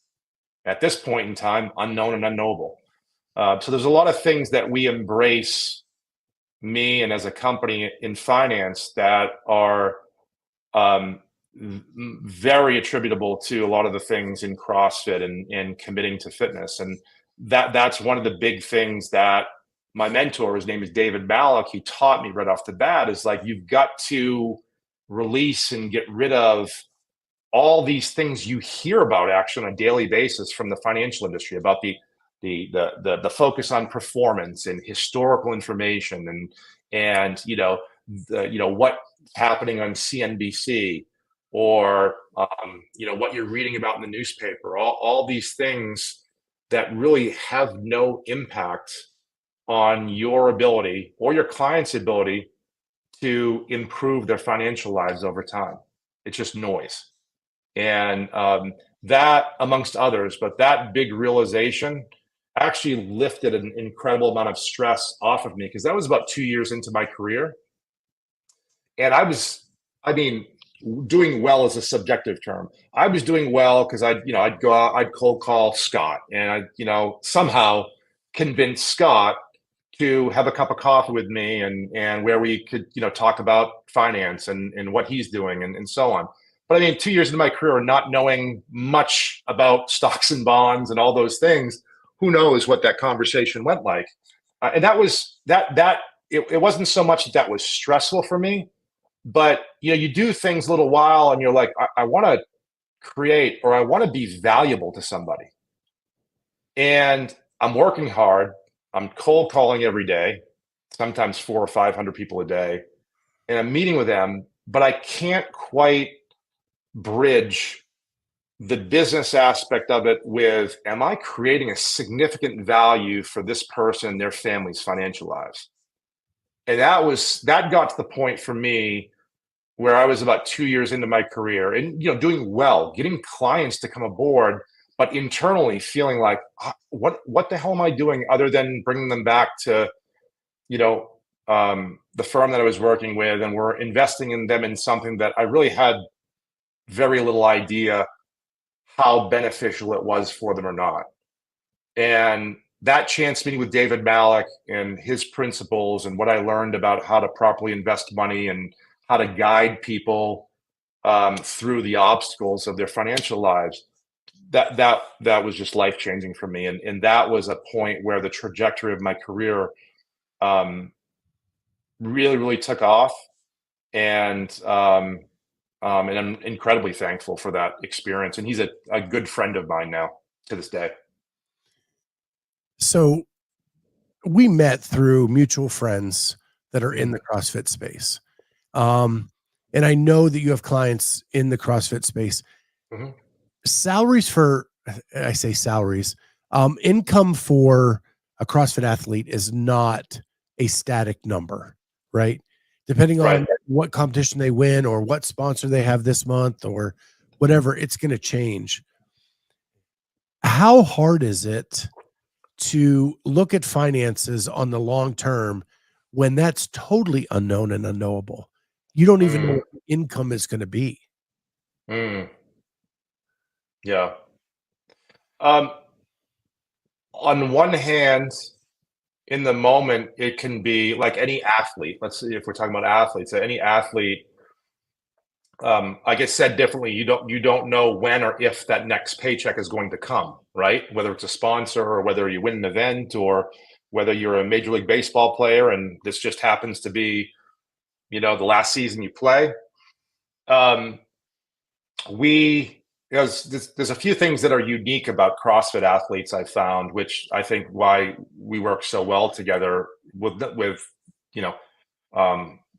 at this point in time, unknown and unknowable. So there's a lot of things that we embrace, me and as a company in finance, that are very attributable to a lot of the things in CrossFit and committing to fitness. And that's one of the big things that my mentor, his name is David Malik, he taught me right off the bat, is like, you've got to release and get rid of all these things you hear about actually on a daily basis from the financial industry about the focus on performance and historical information and what's happening on CNBC, or what you're reading about in the newspaper, all these things that really have no impact on your ability or your client's ability to improve their financial lives over time. It's just noise. And that, amongst others, but that big realization actually lifted an incredible amount of stress off of me, because that was about 2 years into my career. And doing well is a subjective term. I was doing well because I'd go out, I'd cold call Scott, and I somehow convince Scott to have a cup of coffee with me, and where we could talk about finance and what he's doing and so on. But 2 years into my career, not knowing much about stocks and bonds and all those things, who knows what that conversation went like? And that was that. It wasn't so much that was stressful for me, but you do things a little while, and you're like, I want to create, or I want to be valuable to somebody, and I'm working hard. I'm cold calling every day, sometimes 400 or 500 people a day, and I'm meeting with them, but I can't quite bridge the business aspect of it with, am I creating a significant value for this person and their family's financial lives? And that got to the point for me where I was about 2 years into my career and, doing well, getting clients to come aboard, but internally feeling like, what the hell am I doing other than bringing them back to, the firm that I was working with, and we're investing in them in something that I really had very little idea how beneficial it was for them or not. And that chance meeting with David Malik and his principles and what I learned about how to properly invest money and how to guide people through the obstacles of their financial lives, that was just life-changing for me. And that was a point where the trajectory of my career really, really took off. And I'm incredibly thankful for that experience. And he's a good friend of mine now to this day. So we met through mutual friends that are in the CrossFit space. And I know that you have clients in the CrossFit space. Mm-hmm. I say salaries, income for a CrossFit athlete is not a static number, right? Depending on what competition they win or what sponsor they have this month or whatever, it's going to change. How hard is it to look at finances on the long term when that's totally unknown and unknowable? You don't even know what income is going to be. Yeah. On one hand, in the moment, it can be like any athlete. Let's see if we're talking about athletes. Any athlete, I guess said differently, you don't know when or if that next paycheck is going to come, right? Whether it's a sponsor or whether you win an event or whether you're a Major League Baseball player and this just happens to be, the last season you play. There's a few things that are unique about CrossFit athletes I found, which I think why we work so well together with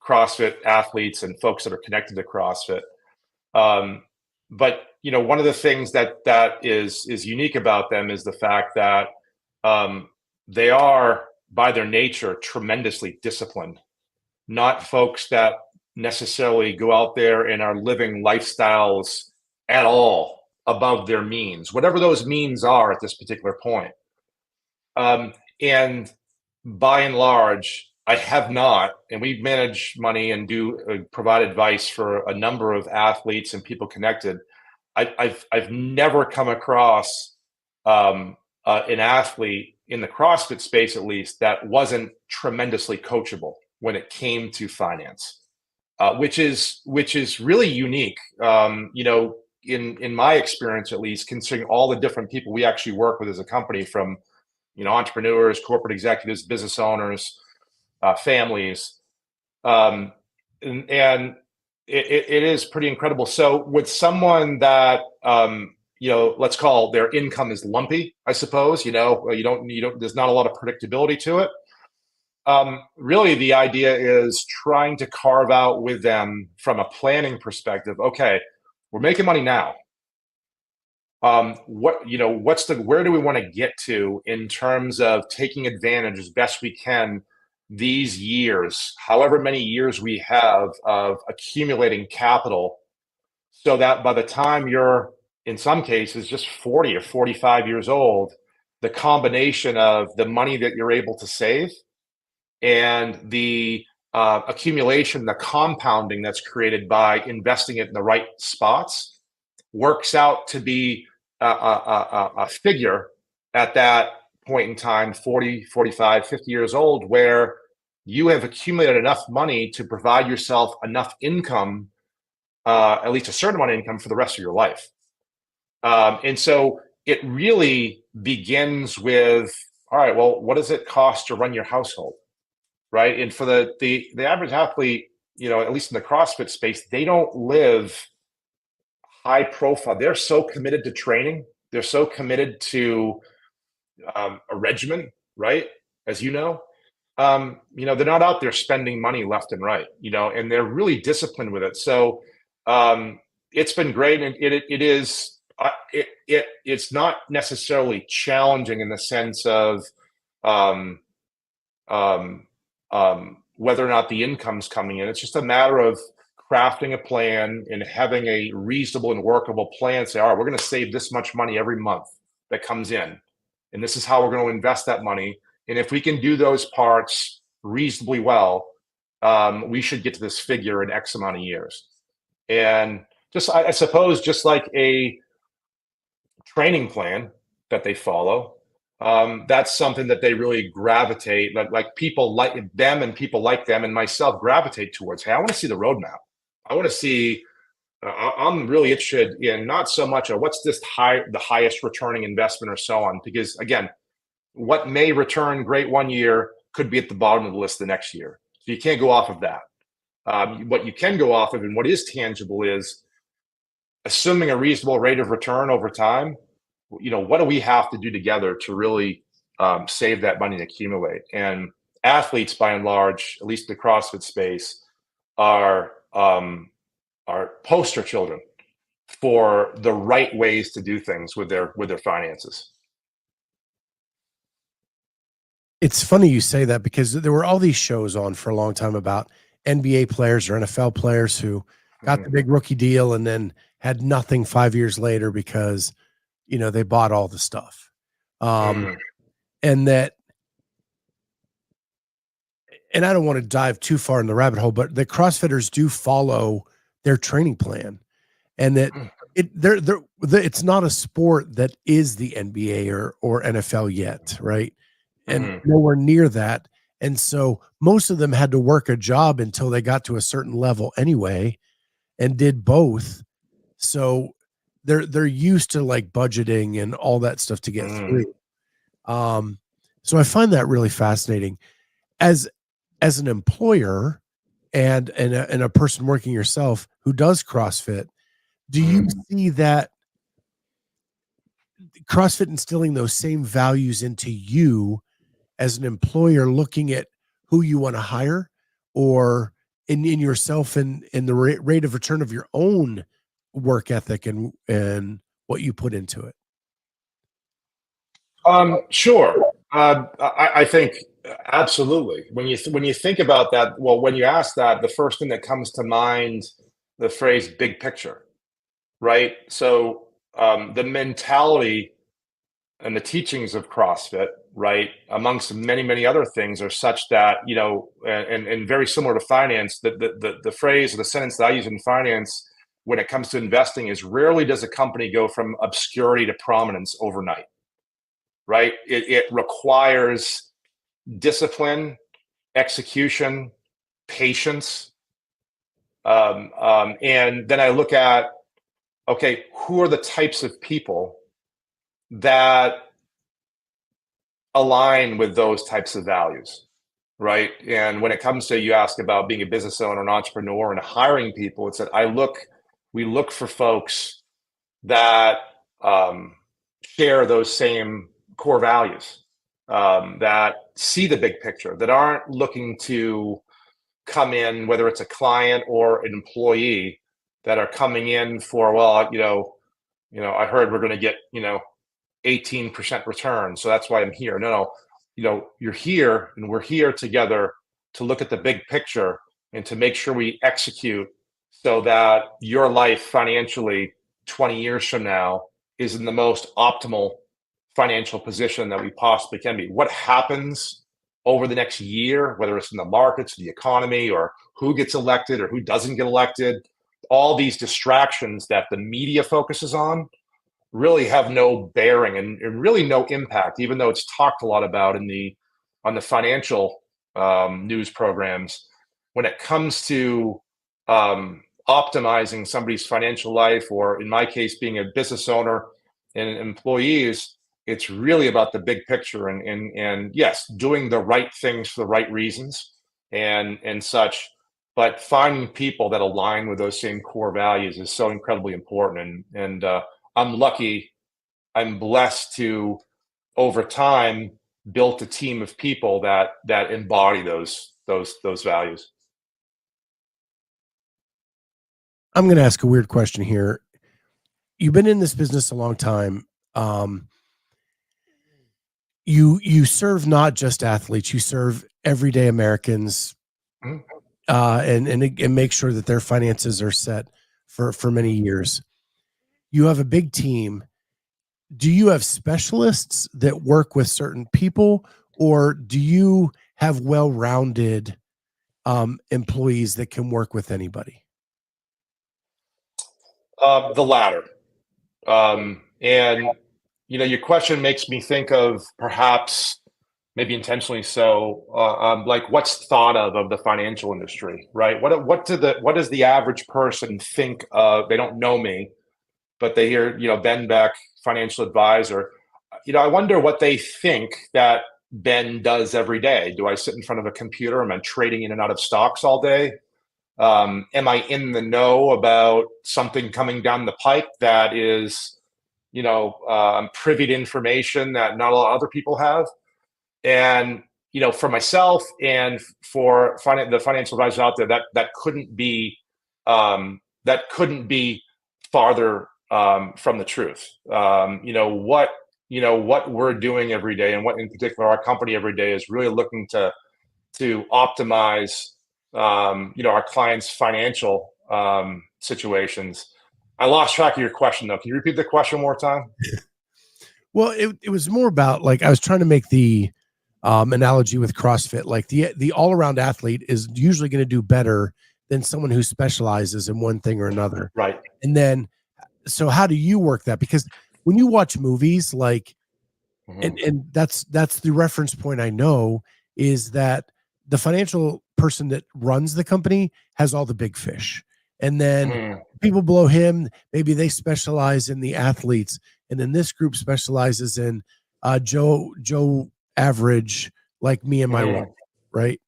CrossFit athletes and folks that are connected to CrossFit. But one of the things that is unique about them is the fact that they are by their nature tremendously disciplined, not folks that necessarily go out there and are living lifestyles at all above their means, whatever those means are at this particular point. And by and large, I have not, and we manage money and do provide advice for a number of athletes and people connected. I've never come across an athlete in the CrossFit space, at least, that wasn't tremendously coachable when it came to finance, which is really unique. In my experience, at least, considering all the different people we actually work with as a company, from entrepreneurs, corporate executives, business owners, families, and it is pretty incredible. So with someone that let's call their income is lumpy, I suppose, you don't there's not a lot of predictability to it. Really, the idea is trying to carve out with them from a planning perspective. Okay, we're making money now. Where do we want to get to in terms of taking advantage as best we can these years, however many years we have of accumulating capital, so that by the time you're, in some cases, just 40 or 45 years old, the combination of the money that you're able to save and the accumulation, the compounding that's created by investing it in the right spots, works out to be a figure at that point in time, 40, 45, 50 years old, where you have accumulated enough money to provide yourself enough income, at least a certain amount of income, for the rest of your life. And so it really begins with, all right, well, what does it cost to run your household? Right. And for the average athlete, at least in the CrossFit space, they don't live high profile. They're so committed to training. They're so committed to a regimen, right? As you know, they're not out there spending money left and right, and they're really disciplined with it. So it's been great. And it is it's not necessarily challenging in the sense of um, whether or not the income's coming in. It's just a matter of crafting a plan and having a reasonable and workable plan. Say, all right, we're going to save this much money every month that comes in, and this is how we're going to invest that money. And if we can do those parts reasonably well, we should get to this figure in X amount of years. And just, I suppose, just like a training plan that they follow, that's something that they really gravitate, like people like them and people like them and myself gravitate towards. Hey, I want to see the roadmap. I want to see, I'm really interested in not so much what's the highest returning investment or so on, because again, what may return great one year could be at the bottom of the list the next year. So you can't go off of that. What you can go off of and what is tangible is assuming a reasonable rate of return over time. What do we have to do together to really save that money and accumulate? And athletes, by and large, at least the CrossFit space, are poster children for the right ways to do things with their finances. It's funny you say that, because there were all these shows on for a long time about NBA players or NFL players who got the big rookie deal and then had nothing 5 years later because, they bought all the stuff. And I don't want to dive too far in the rabbit hole, but the CrossFitters do follow their training plan, and that it's not a sport that is the NBA or NFL yet. Right. And nowhere near that. And so most of them had to work a job until they got to a certain level anyway, and did both. So they're used to like budgeting and all that stuff to get through. So I find that really fascinating. As an employer and a person working yourself who does CrossFit, do you see that CrossFit instilling those same values into you as an employer, looking at who you want to hire, or in yourself and in the rate of return of your own work ethic and what you put into it? Sure. I think absolutely. When you think about that, well, when you ask that, the first thing that comes to mind, the phrase "big picture," right? So the mentality and the teachings of CrossFit, right, amongst many other things, are such that and very similar to finance. The phrase or the sentence that I use in finance when it comes to investing is, rarely does a company go from obscurity to prominence overnight. Right? It requires discipline, execution, patience. And then I look at, okay, who are the types of people that align with those types of values, right? And when it comes to, you ask about being a business owner, an entrepreneur, and hiring people, it's that we look for folks that share those same core values, that see the big picture, that aren't looking to come in, whether it's a client or an employee, that are coming in for, well, I heard we're going to get 18% return, so that's why I'm here. No, you're here, and we're here together to look at the big picture and to make sure we execute so that your life financially 20 years from now is in the most optimal financial position that we possibly can be. What happens over the next year, whether it's in the markets, the economy, or who gets elected or who doesn't get elected, all these distractions that the media focuses on really have no bearing and really no impact, even though it's talked a lot about on the financial news programs. When it comes to optimizing somebody's financial life, or in my case, being a business owner and employees, it's really about the big picture and yes, doing the right things for the right reasons and such. But finding people that align with those same core values is so incredibly important. And I'm lucky, I'm blessed to, over time, built a team of people that embody those values. I'm going to ask a weird question here. you've been in this business a long time. You serve not just athletes, you serve everyday Americans, Mhm. and make sure that their finances are set for many years. You have a big team. Do you have specialists that work with certain people, or do you have well-rounded employees that can work with anybody? The latter. And your question makes me think of, perhaps, maybe intentionally so, like, what's thought of the financial industry, right? What does the average person think of? They don't know me, but they hear, Ben Beck, financial advisor. I wonder what they think that Ben does every day. Do I sit in front of a computer? Am I trading in and out of stocks all day? Am I in the know about something coming down the pipe that is, privy to information that not a lot of other people have? And for myself and for the financial advisors out there, that couldn't be farther from the truth. What we're doing every day, and what in particular our company every day, is really looking to optimize our clients' financial situations. I lost track of your question, though. Can you repeat the question one more time? Well, it was more about, like, I was trying to make the analogy with CrossFit. Like, the all-around athlete is usually going to do better than someone who specializes in one thing or another. Right. And then, so how do you work that? Because when you watch movies, like, Mhm. and that's the reference point I know, is that the financial person that runs the company has all the big fish. And then Mhm. people below him, maybe they specialize in the athletes. And then this group specializes in Joe average, like me and my wife, Mhm. right?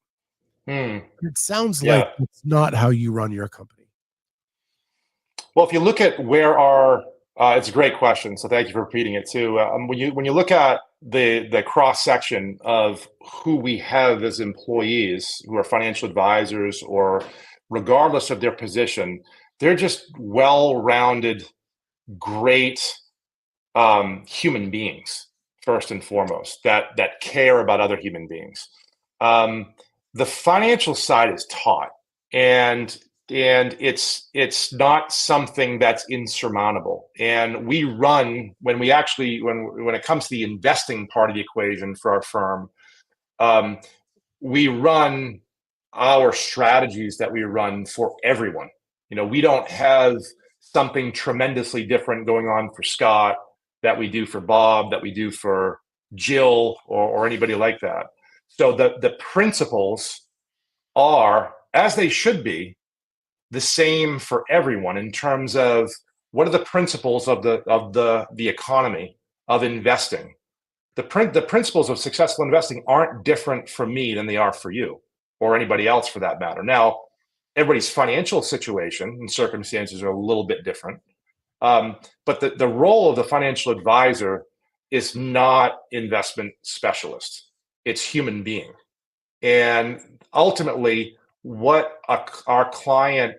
Mhm. It sounds like Yeah. it's not how you run your company. Well, if you look at where it's a great question, so thank you for repeating it too. When you look at the cross section of who we have as employees, who are financial advisors, or regardless of their position, they're just well-rounded, great human beings, first and foremost, that care about other human beings. Um, the financial side is taught, and it's not something that's insurmountable. And we run, when it comes to the investing part of the equation for our firm, um, we run our strategies that we run for everyone. We don't have something tremendously different going on for Scott that we do for Bob, that we do for Jill, or anybody like that. So the principles are, as they should be, the same for everyone, in terms of what are the principles of the economy of investing. The principles of successful investing aren't different for me than they are for you, or anybody else for that matter. Now, everybody's financial situation and circumstances are a little bit different. But the role of the financial advisor is not investment specialist. It's human being. And ultimately, what our client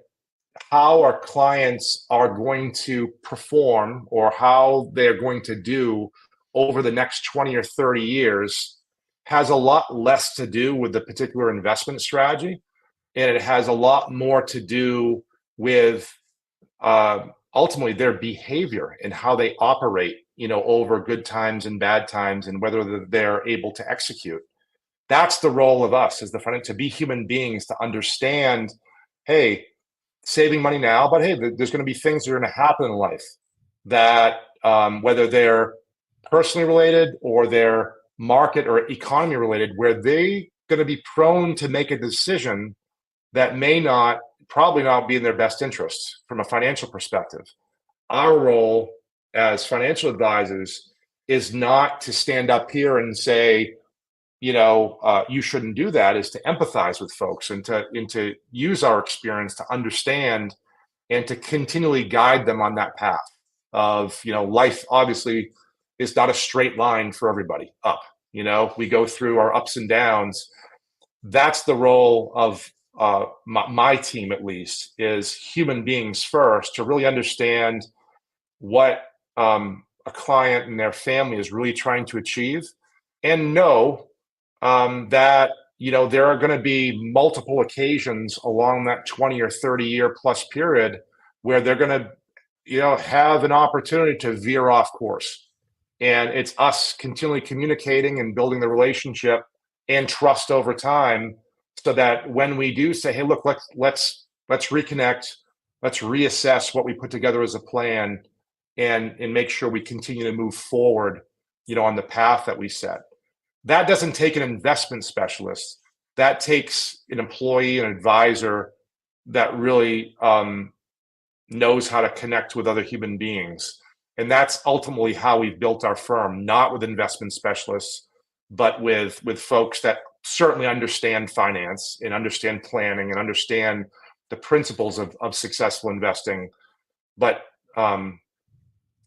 how our clients are going to perform, or how they're going to do over the next 20 or 30 years, has a lot less to do with the particular investment strategy. And it has a lot more to do with ultimately their behavior and how they operate, over good times and bad times, and whether they're able to execute. That's the role of us as the front end, to be human beings, to understand, hey, saving money now, but hey, there's going to be things that are going to happen in life that, whether they're personally related or they're market or economy related, where they going to be prone to make a decision that probably not be in their best interest from a financial perspective. Our role as financial advisors is not to stand up here and say, you shouldn't do that. Is to empathize with folks, and to use our experience to understand and to continually guide them on that path of, life obviously is not a straight line for everybody up. We go through our ups and downs. That's the role of my team, at least, is human beings first, to really understand what a client and their family is really trying to achieve, and know that there are going to be multiple occasions along that 20 or 30 year plus period where they're going to have an opportunity to veer off course. And it's us continually communicating and building the relationship and trust over time, so that when we do say, hey, look, let's reconnect, let's reassess what we put together as a plan, and make sure we continue to move forward on the path that we set. That doesn't take an investment specialist. That takes an employee, an advisor that really knows how to connect with other human beings. And that's ultimately how we've built our firm, not with investment specialists, but with folks that certainly understand finance and understand planning and understand the principles of successful investing. But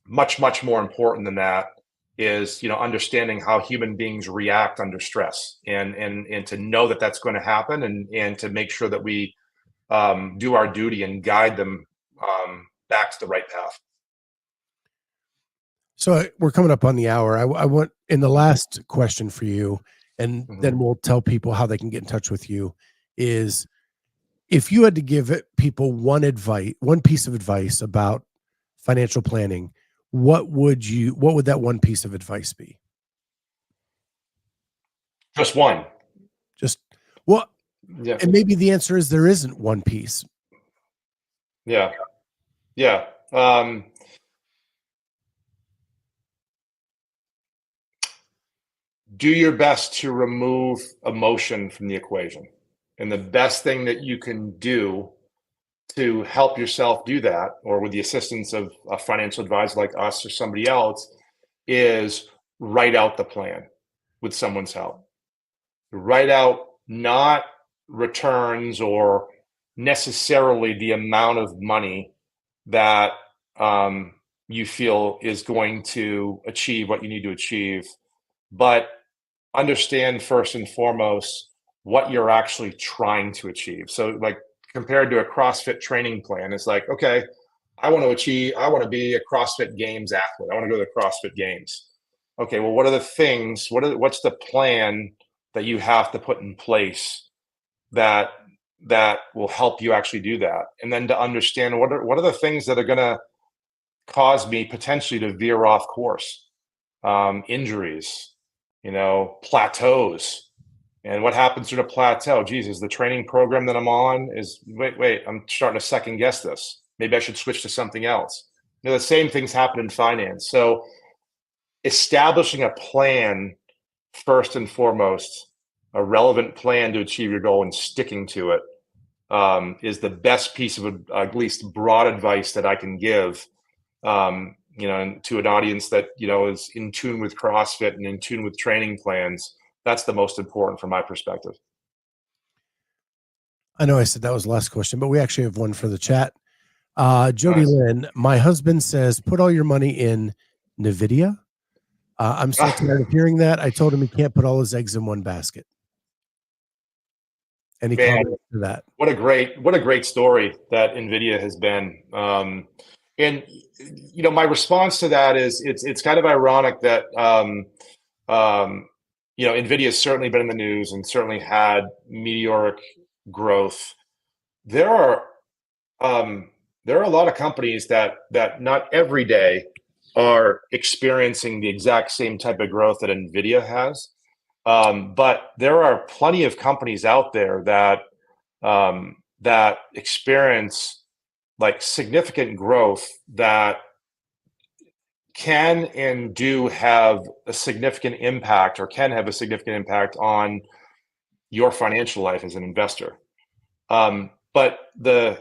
much, much more important than that is understanding how human beings react under stress, and to know that that's going to happen, and to make sure that we do our duty and guide them back to the right path. So we're coming up on the hour. I want, in the last question for you, and then we'll tell people how they can get in touch with you, is if you had to give people one piece of advice about financial planning, what would that one piece of advice be? Just one. Yeah. And maybe the answer is there isn't one piece. Yeah. Do your best to remove emotion from the equation. And the best thing that you can do to help yourself do that, or with the assistance of a financial advisor like us or somebody else, is write out the plan with someone's help. Write out not returns or necessarily the amount of money that you feel is going to achieve what you need to achieve, but understand first and foremost what you're actually trying to achieve. So, like, compared to a CrossFit training plan, it's like, okay, I want to be a CrossFit Games athlete. I want to go to the CrossFit Games. Okay, well, what are the things? What's the plan that you have to put in place that will help you actually do that? And then to understand what are the things that are going to cause me potentially to veer off course, injuries, plateaus. And what happens through the plateau? Jesus, the training program that I'm on is, wait, I'm starting to second guess this. Maybe I should switch to something else. The same things happen in finance. So establishing a plan first and foremost, a relevant plan to achieve your goal, and sticking to it is the best piece of at least broad advice that I can give to an audience that is in tune with CrossFit and in tune with training plans. That's the most important from my perspective. I know I said that was the last question, but we actually have one for the chat. Jody Nice. Lynn, my husband says, put all your money in Nvidia. I'm so tired of hearing that. I told him he can't put all his eggs in one basket. Any comments to that? What a great story that Nvidia has been. And my response to that is it's kind of ironic that Nvidia has certainly been in the news and certainly had meteoric growth. There are a lot of companies that not every day are experiencing the exact same type of growth that Nvidia has. But there are plenty of companies out there that experience like significant growth that can and do have a significant impact, or can have a significant impact on your financial life as an investor. But the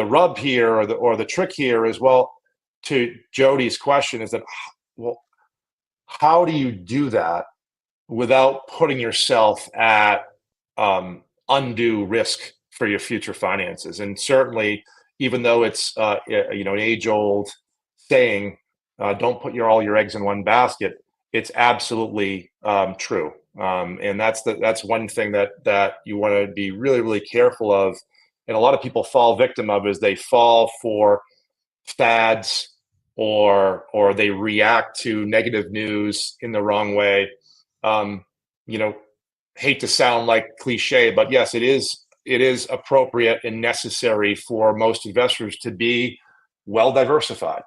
rub here, or the trick here is, well, to Jody's question, is that, well, how do you do that without putting yourself at undue risk for your future finances? And certainly, even though it's an age-old saying, don't put all your eggs in one basket, it's absolutely true. And that's one thing that you want to be really, really careful of. And a lot of people fall victim of is they fall for fads or they react to negative news in the wrong way. You know, hate to sound like cliche, but yes, it is appropriate and necessary for most investors to be well diversified.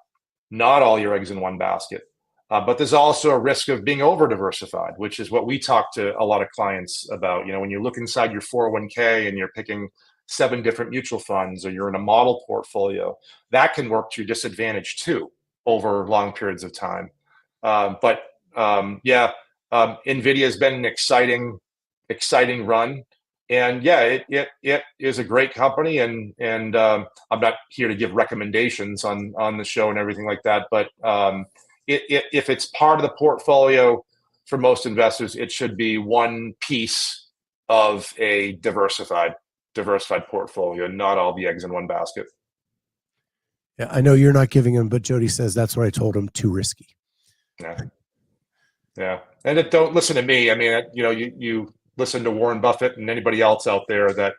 Not all your eggs in one basket. But there's also a risk of being over diversified, which is what we talk to a lot of clients about. You know, when you look inside your 401k and you're picking 7 different mutual funds, or you're in a model portfolio, that can work to your disadvantage too over long periods of time. Nvidia has been an exciting run. And yeah, it is a great company, and I'm not here to give recommendations on the show and everything like that. But if it's part of the portfolio for most investors, it should be one piece of a diversified portfolio, not all the eggs in one basket. Yeah, I know you're not giving him, but Jody says that's what I told him. Too risky. Yeah, and don't listen to me. I mean, you listen to Warren Buffett and anybody else out there that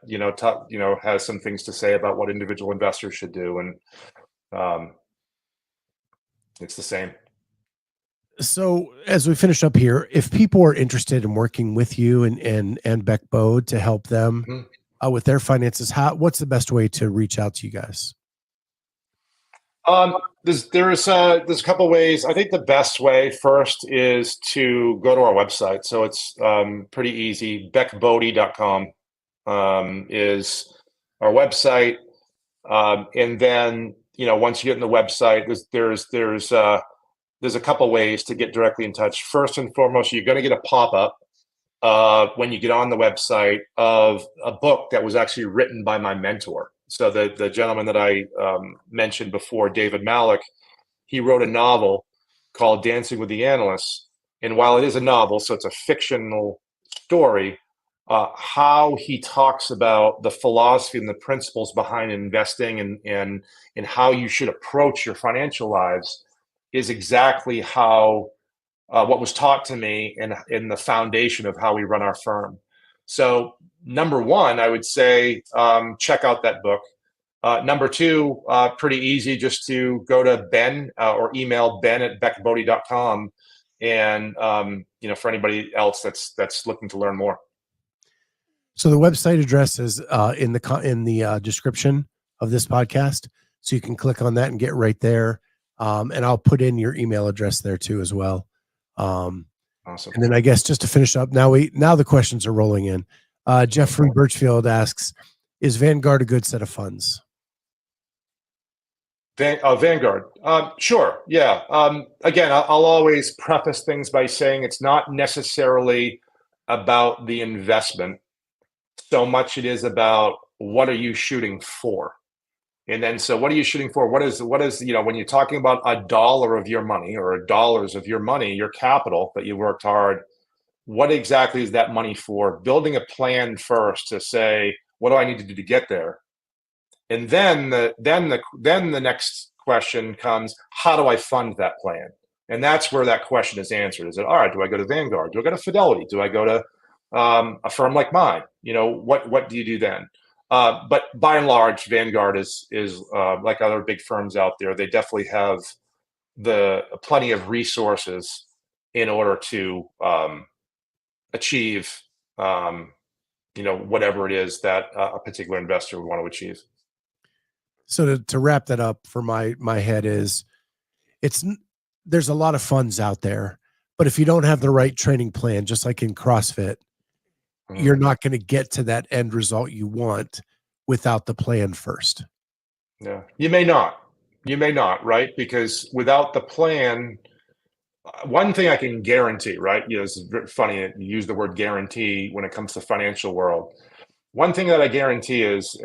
has some things to say about what individual investors should do, and it's the same. So as we finish up here, if people are interested in working with you and Beck Bode to help them with their finances, what's the best way to reach out to you guys? There's a couple ways. I think the best way first is to go to our website. So it's pretty easy. beckbode.com is our website. And then, once you get in the website, there's a couple ways to get directly in touch. First and foremost, you're going to get a pop-up when you get on the website of a book that was actually written by my mentor. So the gentleman that I mentioned before, David Malik, he wrote a novel called Dancing with the Analysts. And while it is a novel, so it's a fictional story, how he talks about the philosophy and the principles behind investing and how you should approach your financial lives is exactly how what was taught to me in the foundation of how we run our firm. So number one, I would say check out that book. Number two, pretty easy, just to go to Ben or email ben@beckbode.com, and for anybody else that's looking to learn more. So the website address is in the description of this podcast, so you can click on that and get right there. And I'll put in your email address there too as well. Awesome. And then I guess just to finish up, now the questions are rolling in. Jeffrey Birchfield asks, is Vanguard a good set of funds? Vanguard. Sure. Yeah. Again, I'll always preface things by saying it's not necessarily about the investment so much. It is about what are you shooting for? And then, so what are you shooting for? What is, when you're talking about $1 of your money or dollars of your money, your capital that you worked hard, what exactly is that money for? Building a plan first to say, what do I need to do to get there? And then the next question comes, how do I fund that plan? And that's where that question is answered. Is it, all right, do I go to Vanguard? Do I go to Fidelity? Do I go to a firm like mine? What do you do then? But by and large, Vanguard is like other big firms out there. They definitely have plenty of resources in order to achieve whatever it is that a particular investor would want to achieve. So to wrap that up for my head is, there's a lot of funds out there, but if you don't have the right training plan, just like in CrossFit, you're not going to get to that end result you want without the plan first. Yeah, you may not, right? Because without the plan, one thing I can guarantee, right? It's funny you use the word guarantee when it comes to financial world. One thing that I guarantee is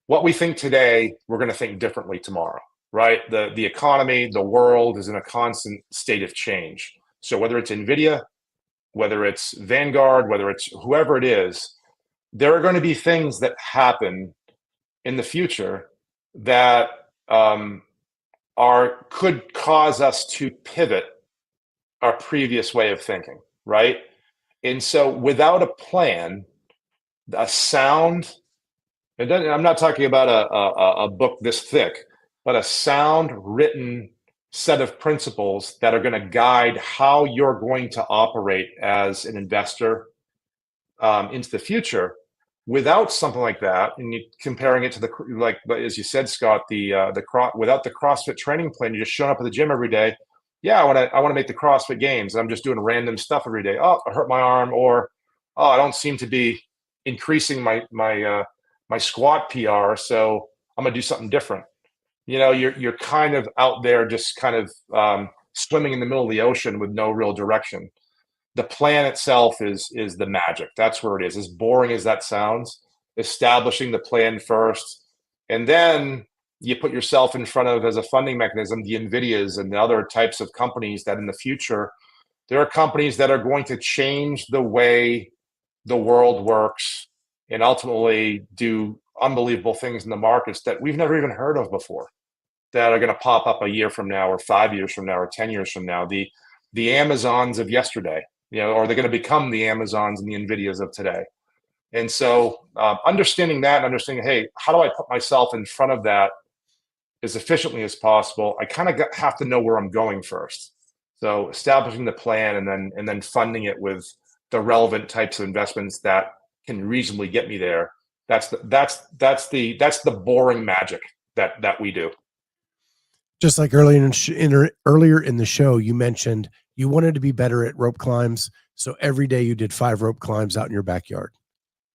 what we think today, we're going to think differently tomorrow, right? The economy, the world is in a constant state of change. So whether it's Nvidia, whether it's Vanguard, whether it's whoever it is, there are going to be things that happen in the future that could cause us to pivot our previous way of thinking, right? And so without a plan, a sound, I'm not talking about a book this thick, but a sound written set of principles that are going to guide how you're going to operate as an investor into the future. Without something like that, and you comparing it to the, like as you said, Scott, without the CrossFit training plan, you're just showing up at the gym every day. Yeah, I want to make the CrossFit Games. I'm just doing random stuff every day. Oh, I hurt my arm, or oh, I don't seem to be increasing my squat PR, so I'm gonna do something different. You're kind of out there, just kind of swimming in the middle of the ocean with no real direction. The plan itself is the magic. That's where it is. As boring as that sounds, establishing the plan first, and then you put yourself in front of, as a funding mechanism, the Nvidias and the other types of companies that in the future, there are companies that are going to change the way the world works and ultimately do unbelievable things in the markets that we've never even heard of before, that are going to pop up a year from now, or 5 years from now, or 10 years from now. The Amazons of yesterday, or they're going to become the Amazons and the Nvidias of today. And so understanding that and understanding, hey, how do I put myself in front of that as efficiently as possible? I kind of have to know where I'm going first. So establishing the plan and then funding it with the relevant types of investments that can reasonably get me there. That's the boring magic that we do. Just like earlier in the show, you mentioned you wanted to be better at rope climbs. So every day you did 5 rope climbs out in your backyard.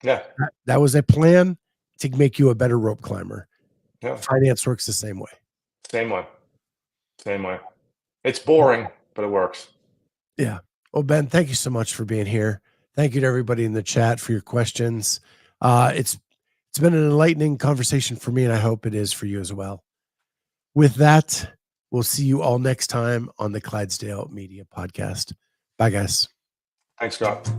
Yeah. That was a plan to make you a better rope climber. Yeah. Finance works the same way. Same way. It's boring, but it works. Yeah. Well, Ben, thank you so much for being here. Thank you to everybody in the chat for your questions. It's been an enlightening conversation for me, and I hope it is for you as well. With that, we'll see you all next time on the Clydesdale Media Podcast. Bye, guys. Thanks, Scott.